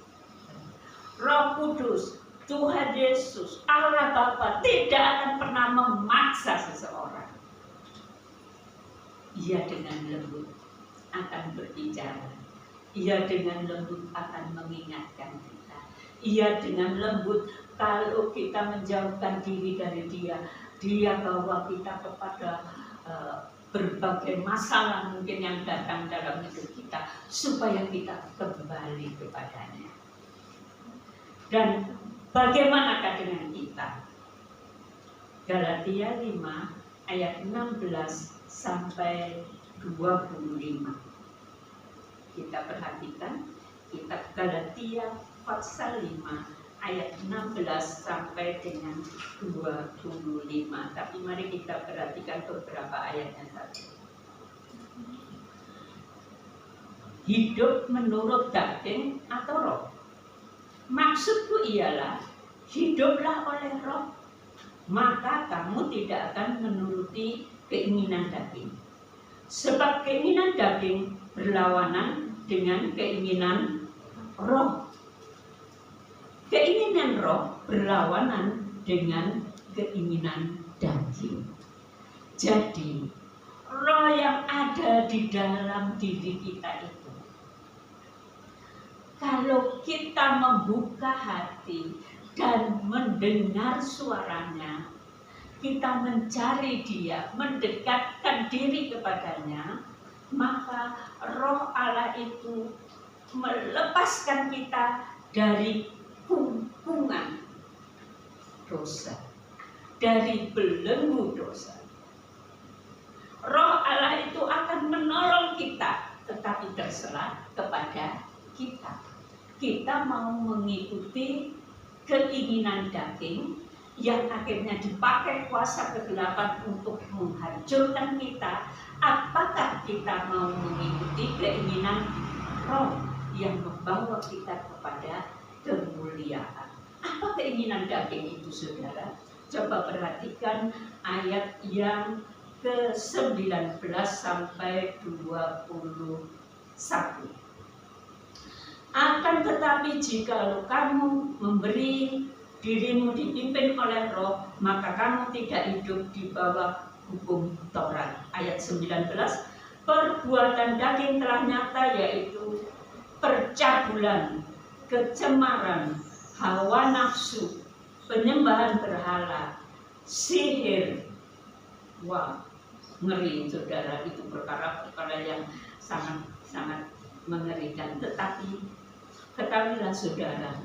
Roh Kudus, Tuhan Yesus, Allah Bapa tidak akan pernah memaksa seseorang. Ia dengan lembut akan berbicara. Ia dengan lembut akan mengingatkan kita. Ia dengan lembut, kalau kita menjauhkan diri dari Dia, Dia bawa kita kepada berbagai masalah mungkin yang datang dalam hidup kita, supaya kita kembali kepadanya. Dan bagaimanakah dengan kita? Galatia 5 ayat 16 sampai 25. Kita perhatikan kitab Galatia pasal 5 ayat 16 sampai dengan 25. Tapi mari kita perhatikan beberapa ayatnya saja. Hidup menurut daging atau roh? Maksudku ialah hiduplah oleh roh, maka kamu tidak akan menuruti keinginan daging. Sebab keinginan daging berlawanan dengan keinginan roh. Keinginan roh berlawanan dengan keinginan daging. Jadi, roh yang ada di dalam diri kita itu, kalau kita membuka hati dan mendengar suaranya, kita mencari Dia, mendekatkan diri kepadanya, maka roh Allah itu melepaskan kita dari kungkungan dosa, dari belenggu dosa. Roh Allah itu akan menolong kita, tetapi terserah kepada kita. Kita mau mengikuti keinginan daging yang akhirnya dipakai kuasa kegelapan untuk menghancurkan kita, apakah kita mau mengikuti keinginan roh yang membawa kita kepada kemuliaan? Apa keinginan daging itu, saudara? Coba perhatikan ayat yang ke-19 sampai 21. Akan tetapi jikalau kamu memberi dirimu dipimpin oleh roh, maka kamu tidak hidup di bawah hukum Taurat. Ayat 19, perbuatan daging telah nyata, yaitu percabulan, kecemaran, hawa nafsu, penyembahan berhala, sihir. Wah, ngeri saudara, itu perkara-perkara yang sangat mengerikan. Tetapi ketahuilah saudara,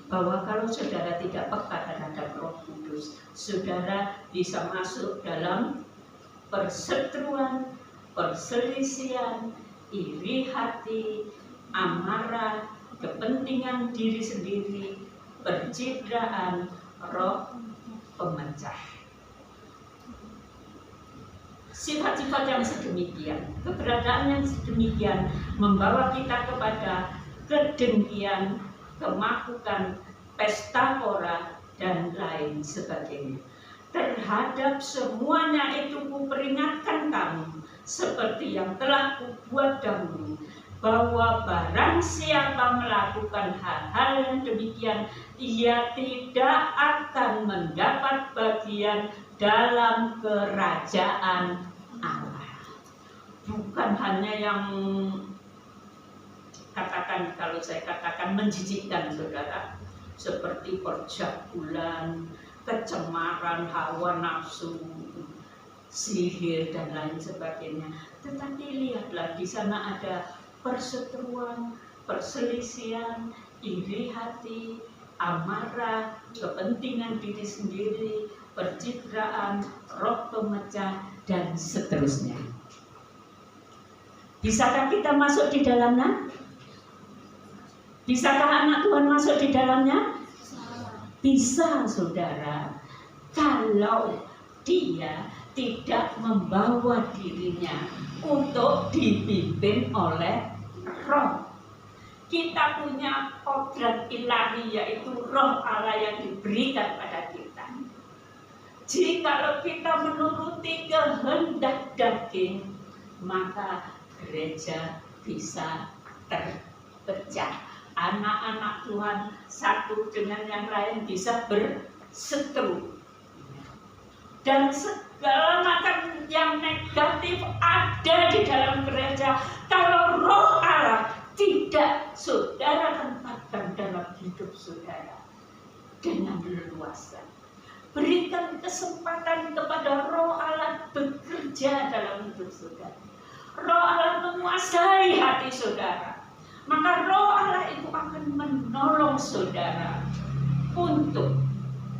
bahwa kalau saudara tidak peka terhadap Roh Kudus, saudara bisa masuk dalam perseteruan, perselisihan, iri hati, amarah, kepentingan diri sendiri, pencitraan, roh pemecah. Sifat-sifat yang sedemikian, keberadaan yang sedemikian membawa kita kepada kedengkian, kemakukan, pesta pora, dan lain sebagainya. Terhadap semuanya itu kuperingatkan kamu, seperti yang telah kubuat dahulu, bahwa barang siapa melakukan hal-hal yang demikian, ia tidak akan mendapat bagian dalam kerajaan Allah. Bukan hanya yang kalau saya katakan menjijikkan saudara, seperti percabulan, kecemaran, hawa nafsu, sihir dan lain sebagainya. Tetapi lihatlah, di sana ada perseteruan, perselisihan, iri hati, amarah, kepentingan diri sendiri, pencitraan, roh pemecah, dan seterusnya. Bisakah kita masuk di dalamnya? Bisakah anak Tuhan masuk di dalamnya? Bisa, saudara. Kalau dia tidak membawa dirinya untuk dipimpin oleh roh. Kita punya kodrat ilahi, yaitu roh Allah yang diberikan pada kita. Jikalau kita menuruti kehendak daging, maka gereja bisa terpecah. Anak-anak Tuhan satu dengan yang lain bisa berseteru. Dan segala macam yang negatif ada di dalam gereja. Kalau roh Allah tidak saudara tempatkan dalam hidup saudara dengan leluasa. Berikan kesempatan kepada roh Allah bekerja dalam hidup saudara. Roh Allah menguasai hati saudara. Maka roh Allah itu akan menolong saudara untuk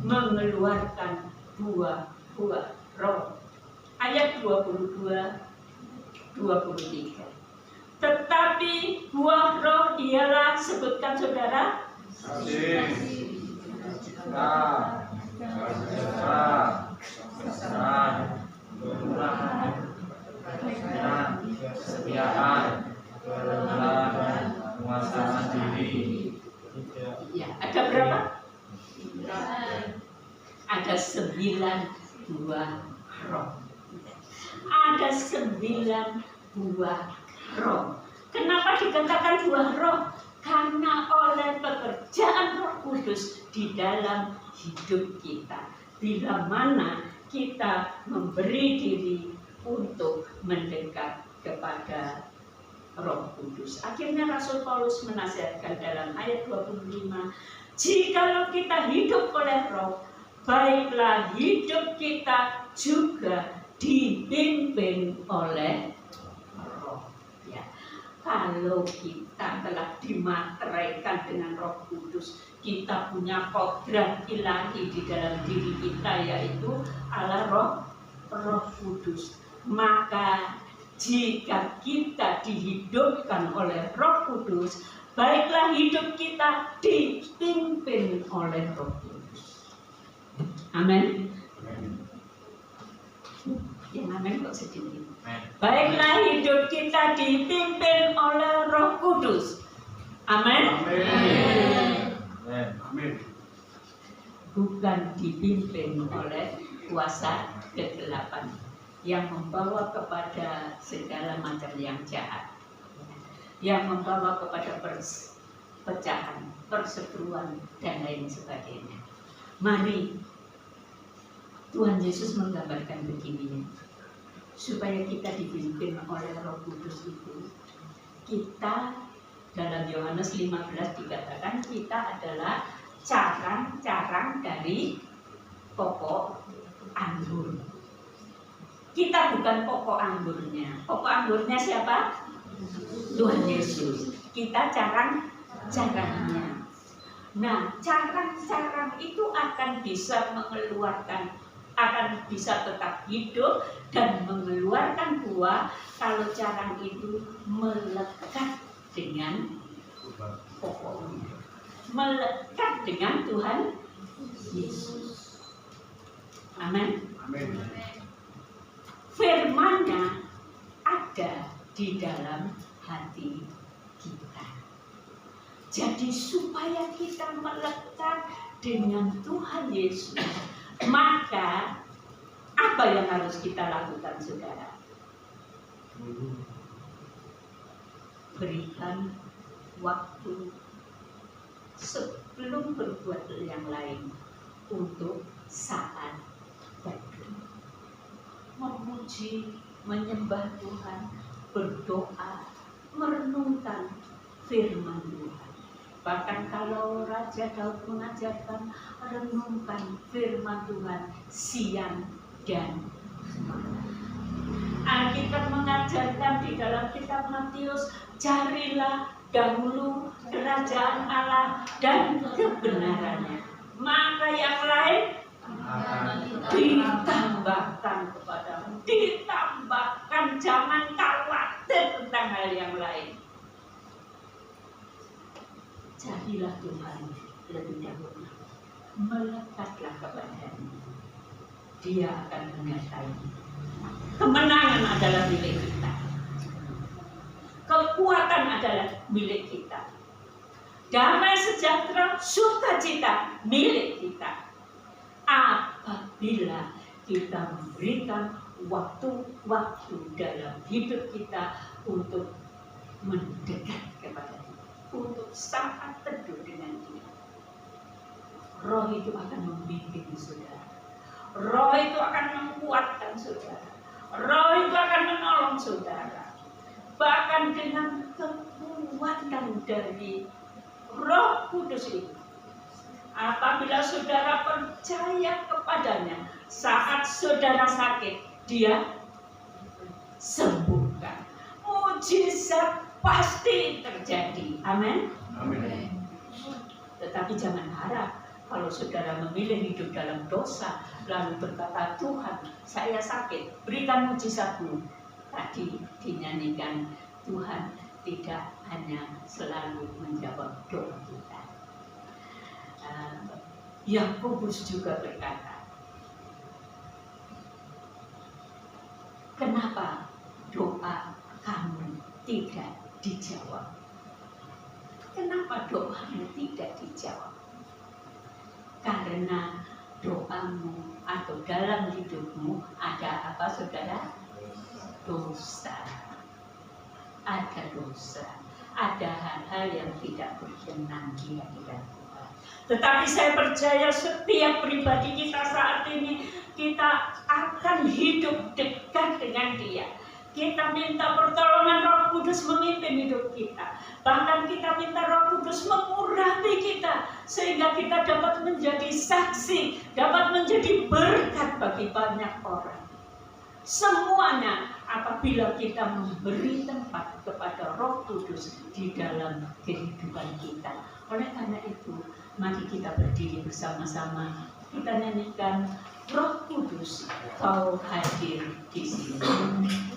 mengeluarkan buah-buah roh. Ayat 22-23. Tetapi buah roh ialah, sebutkan saudara, kasih, kesetiaan, kerendahan, penguasaan diri. Ya, ada berapa? Ada 9 buah roh. Ada 9 buah roh. Kenapa dikatakan buah roh? Karena oleh pekerjaan Roh Kudus di dalam hidup kita, bila mana kita memberi diri untuk mendekat kepada Roh Kudus. Akhirnya Rasul Paulus menasihatkan dalam ayat 25, jikalau kita hidup oleh Roh, baiklah hidup kita juga dipimpin oleh Roh. Ya, kalau kita telah dimateraikan dengan Roh Kudus, kita punya kodrat ilahi di dalam diri kita, yaitu Allah Roh Kudus. Maka jika kita dihidupkan oleh Roh Kudus, baiklah hidup kita dipimpin oleh Roh Kudus. Amin. Yang amin kok sedikit. Baiklah hidup kita dipimpin oleh Roh Kudus. Amin. Amin. Bukan dipimpin oleh kuasa kegelapan yang membawa kepada segala macam yang jahat, yang membawa kepada perpecahan, perseteruan, dan lain sebagainya. Mari Tuhan Yesus menggambarkan begini, supaya kita dipimpin oleh Roh Kudus itu, kita dalam Yohanes 15 dikatakan kita adalah carang-carang dari pokok anggur. Kita bukan pokok anggurnya. Pokok anggurnya siapa? Tuhan Yesus. Kita carang-carangnya. Nah, carang-carang itu akan bisa mengeluarkan, akan bisa tetap hidup dan mengeluarkan buah kalau carang itu melekat dengan pokoknya, melekat dengan Tuhan Yesus. Amin. Amin. Firman-Nya ada di dalam hati kita. Jadi supaya kita melekat dengan Tuhan Yesus, maka apa yang harus kita lakukan, saudara? Berikan waktu sebelum berbuat yang lain untuk saat teduh, memuji, menyembah Tuhan, berdoa, merenungkan firman Tuhan. Bahkan kalau Raja Daud mengajarkan, renungkan firman Tuhan siang dan malam. Alkitab mengajarkan di dalam kitab Matius, carilah dahulu kerajaan Allah dan kebenarannya, maka yang lain ditambahkan kepadamu. Ditambahkan, jangan khawatir tentang hal yang lain. Jadilah Tuhan lebih dahulu, melekatlah kepadanya. Dia akan menyertai. Kemenangan adalah milik kita. Kekuatan adalah milik kita. Damai sejahtera, sukacita milik kita. Apabila kita memberikan waktu-waktu dalam hidup kita untuk mendekat kepada Dia, untuk saat teduh dengan Dia, Roh itu akan membimbing saudara. Roh itu akan menguatkan saudara. Roh itu akan menolong saudara. Bahkan dengan kekuatan dari Roh Kudus itu, apabila saudara percaya kepadanya, saat saudara sakit, Dia sembuhkan. Mujizat pasti terjadi. Amin. Amin. Tetapi jangan harap kalau saudara memilih hidup dalam dosa, lalu berkata, Tuhan, saya sakit, berikan mujizatmu. Tadi dinyanyikan, Tuhan tidak hanya selalu menjawab doa kita. Yakobus juga berkata, kenapa doa kamu tidak dijawab? Kenapa doamu tidak dijawab? Karena doamu atau dalam hidupmu ada apa, saudara? Dosa. Ada dosa. Ada hal-hal yang tidak berkenan di hadirat Tuhan. Tetapi saya percaya setiap pribadi kita saat ini, kita akan hidup dekat dengan Dia. Kita minta pertolongan Roh Kudus memimpin hidup kita. Bahkan kita minta Roh Kudus mengurapi kita, sehingga kita dapat menjadi saksi, dapat menjadi berkat bagi banyak orang. Semuanya apabila kita memberi tempat kepada Roh Kudus di dalam kehidupan kita. Oleh karena itu, mari kita berdiri bersama-sama. Kita nyanyikan, Roh Kudus, Kau hadir di sini.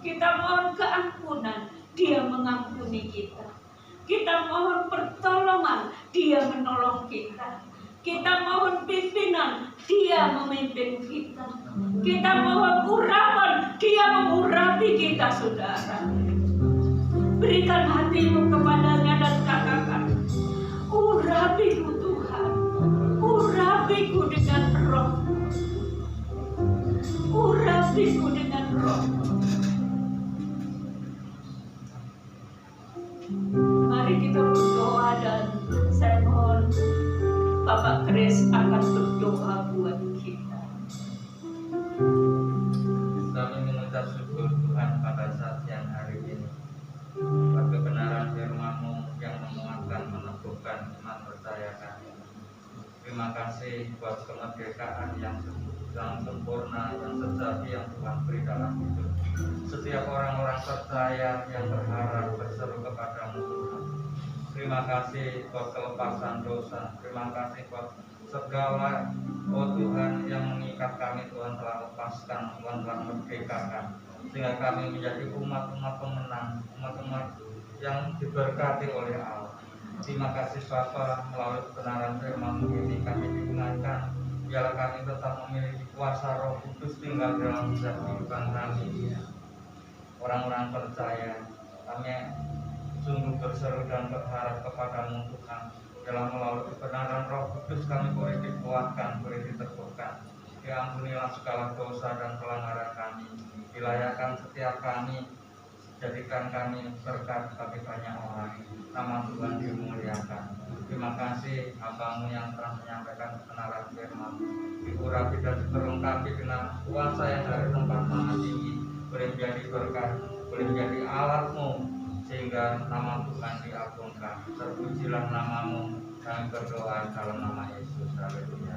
Kita mohon keampunan, Dia mengampuni kita. Kita mohon pertolongan, Dia menolong kita. Kita mohon pimpinan, Dia memimpin kita. Kita mohon urapan, Dia mengurapi kita, saudara. Berikan hatimu kepadanya dan katakan, urapiku Tuhan, urapiku dengan roh, urapiku dengan roh. Mari kita berdoa, dan saya mohon Bapak Kris akan berdoa buat kita. Kami mengucap syukur Tuhan pada saat siang hari ini, buat kebenaran firman-Mu yang menguatkan, meneguhkan iman percaya kami. Terima kasih buat kemerdekaan yang sempurna, yang sejati yang Tuhan beri dalam hidup setiap orang-orang percaya yang berharap berseru kepadamu Tuhan. Terima kasih buat kelepasan dosa. Terima kasih buat segala, oh Tuhan, yang mengikat kami. Tuhan telah lepaskan, Tuhan telah merdekakan, sehingga kami menjadi umat-umat pemenang, umat-umat yang diberkati oleh Allah. Terima kasih Bapa, melalui kebenaran firman-Mu ini kami diingatkan, biarlah kami tetap memiliki kuasa Roh Kudus tinggal dalam setiap kehidupan kami. Orang-orang percaya, kami sungguh berseru dan berharap kepadamu Tuhan. Dalam melalui kebenaran Roh Kudus kami boleh dikuatkan, boleh diteguhkan. Diampunilah segala dosa dan pelanggaran kami. Dilayakkan setiap kami, jadikan kami berkat bagi banyak orang. Nama Tuhan dimuliakan. Terima kasih hamba-Mu yang telah menyampaikan kebenaran firman. Diurapi dan diperlengkapi dengan kuasa yang dari tempat Maha Tinggi. Boleh menjadi berkat, boleh menjadi alat-Mu, sehingga nama Tuhan diagungkan. Terpujilah nama-Mu. Kami berdoa dalam nama Yesus. Haleluya.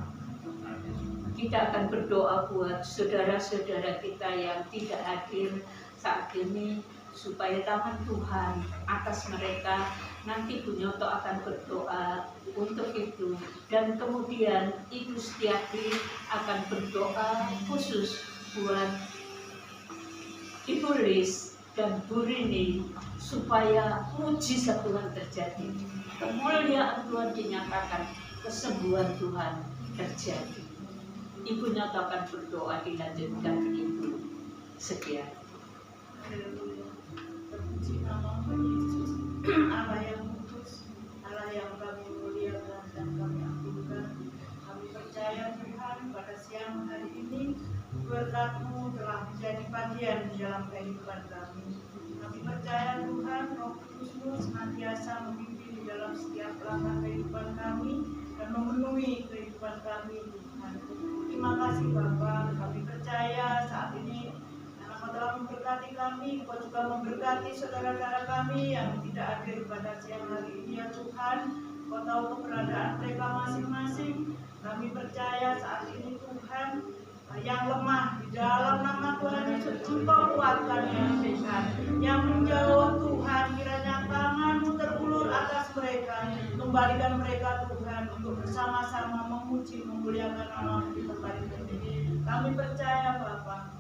Kita akan berdoa buat saudara-saudara kita yang tidak hadir saat ini, supaya tangan Tuhan atas mereka. Nanti Bu Nyoto akan berdoa untuk itu, dan kemudian Ibu Setiati akan berdoa khusus buat Ibu Lis dan Bu Rini, supaya mujizat Tuhan terjadi, kemuliaan Tuhan dinyatakan, kesembuhan Tuhan terjadi. Ibu Nyoto akan berdoa, dilanjutkan Ibu Setiati. Haleluya. Terpuji nama-Mu Yesus, Allah yang kudus, Allah yang kami muliakan dan kami agungkan. Kami percaya Tuhan, pada siang hari ini berkat-Mu telah menjadi bagian di dalam kehidupan kami. Kami percaya Tuhan, Roh Kudus-Mu senantiasa memimpin di dalam setiap langkah kehidupan kami dan memenuhi kehidupan kami Tuhan. Terima kasih Bapa, kami percaya saat ini Kau telah memberkati kami, Kau juga memberkati saudara-saudara kami yang tidak hadir pada siang hari ini ya Tuhan. Kau tahu keberadaan mereka masing-masing. Kami percaya saat ini Tuhan, yang lemah di dalam nama Tuhan Yesus, Engkau kuatkan ya Tuhan. Yang menjauh Tuhan, kiranya tangan-Mu terulur atas mereka, kembalikan mereka Tuhan untuk bersama-sama memuji, memuliakan nama-Mu di tempat ini. Kami percaya Bapa,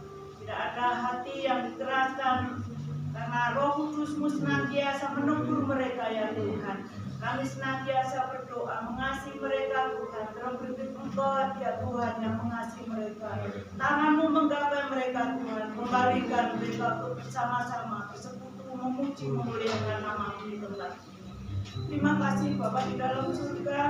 tidak ada hati yang dikeraskan, karena Roh Kudus-Mu senantiasa menegur mereka ya Tuhan. Kami senantiasa berdoa mengasihi mereka Tuhan. Terlebih Engkau ya Tuhan yang mengasihi mereka. Tangan-Mu menggapai mereka Tuhan. Kembalikan mereka untuk bersama-sama bersekutu memuji memuliakan nama-Mu di tempat ini. Terima kasih Bapak di dalam surga.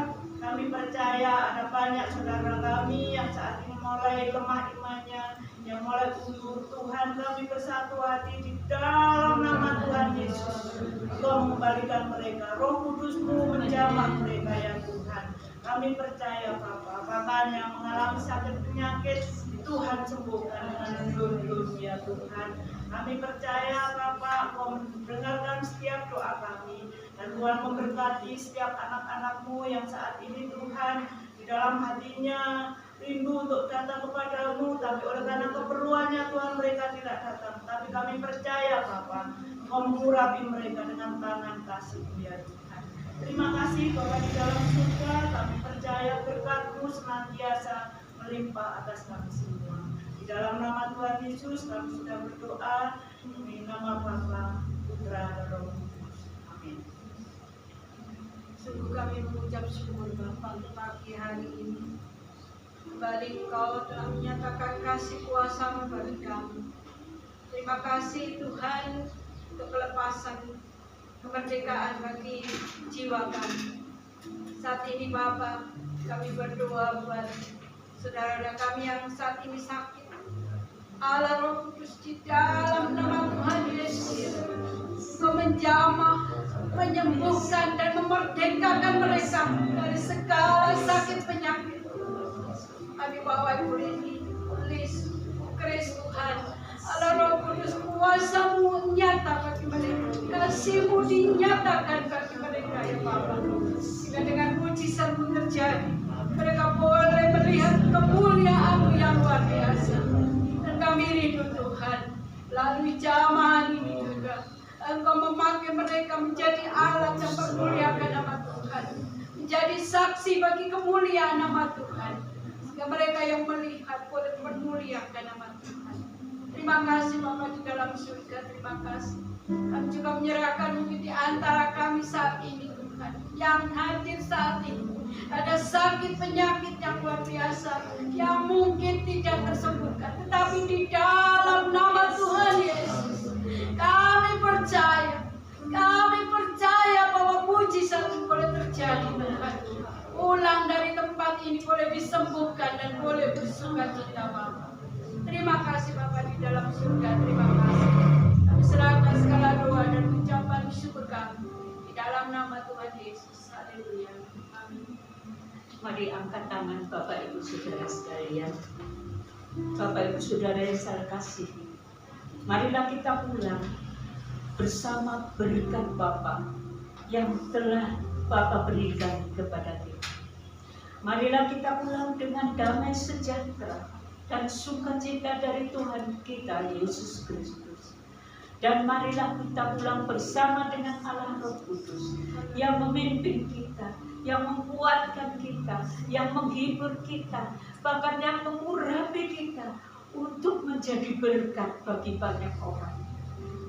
Kami percaya ada banyak saudara kami yang saat ini mulai lemah imannya, yang mulai undur. Tuhan, kami bersatu hati di dalam nama Tuhan Yesus. Engkau mengembalikan mereka, Roh Kudus-Mu menjamah mereka ya Tuhan. Kami percaya Bapa, bahkan yang mengalami sakit penyakit, Tuhan sembuhkan dengan undur-undur ya Tuhan. Kami percaya Bapa, Engkau mendengarkan setiap doa kami, dan Tuhan memberkati setiap anak-anak-Mu yang saat ini Tuhan di dalam hatinya rindu untuk datang kepadamu, tapi oleh karena keperluannya Tuhan mereka tidak datang. Tapi kami percaya Bapa, Engkau mengurapi mereka dengan tangan kasih ya Tuhan. Terima kasih Bapa di dalam surga. Kami percaya berkat-Mu senantiasa melimpah atas kami semua. Di dalam nama Tuhan Yesus kami sudah berdoa. pada pagi hari ini. Kembali Engkau telah menyatakan kasih kuasa bagi kami. Terima kasih Tuhan untuk kelepasan kemerdekaan bagi jiwa kami. Saat ini Bapa, kami berdoa buat saudara-saudara kami yang saat ini sakit. Allah Roh Kudus di dalam nama Tuhan Yesus, Kau menjamah, menyembuhkan dan memerdekakan mereka dari segala sakit penyakit. Kami bawa ibu ini, tulis, keris Tuhan. Allah Roh Kudus, kuasa-Mu nyata bagi mereka, kasih-Mu dinyatakan bagi mereka ya Bapa. Sehingga dengan mujizat-Mu terjadi, mereka boleh melihat kemuliaan-Mu yang luar biasa. Dan kami rindu Tuhan, melalui jamaah ini juga, Engkau memakai mereka menjadi alat yang bermuliakan nama Tuhan, menjadi saksi bagi kemuliaan nama Tuhan. Sehingga mereka yang melihat boleh memuliakan nama Tuhan. Terima kasih Bapa di dalam surga, terima kasih. Kami juga menyerahkan mungkin di antara kami saat ini Tuhan, yang hadir saat ini. Ada sakit penyakit yang luar biasa, yang mungkin tidak tersebutkan, tetapi di dalam nama Tuhan Yesus, kami percaya bahwa mujizat boleh terjadi Tuhan. Pulang dari tempat ini boleh disembuhkan dan boleh bersukacita Bapa. Terima kasih Bapa di dalam surga, terima kasih. Kami serahkan segala doa dan ucapan syukur kami di dalam nama Tuhan Yesus. Haleluya. Amin. Mari angkat tangan Bapak Ibu Saudara sekalian. Bapak Ibu Saudara yang saya kasihi, marilah kita pulang bersama berkat Bapa yang telah Bapa berikan kepada kita. Marilah kita pulang dengan damai sejahtera dan sukacita dari Tuhan kita Yesus Kristus. Dan marilah kita pulang bersama dengan Allah Roh Kudus yang memimpin kita, yang menguatkan kita, yang menghibur kita, bahkan yang mengurapi kita untuk menjadi berkat bagi banyak orang.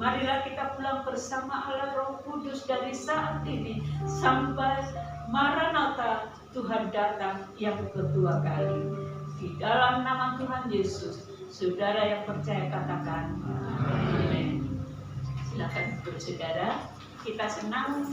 Marilah kita pulang bersama Allah Roh Kudus dari saat ini sampai Maranatha, Tuhan datang yang kedua kali. Di dalam nama Tuhan Yesus, saudara yang percaya katakan amin. Silakan bersaudara, kita senang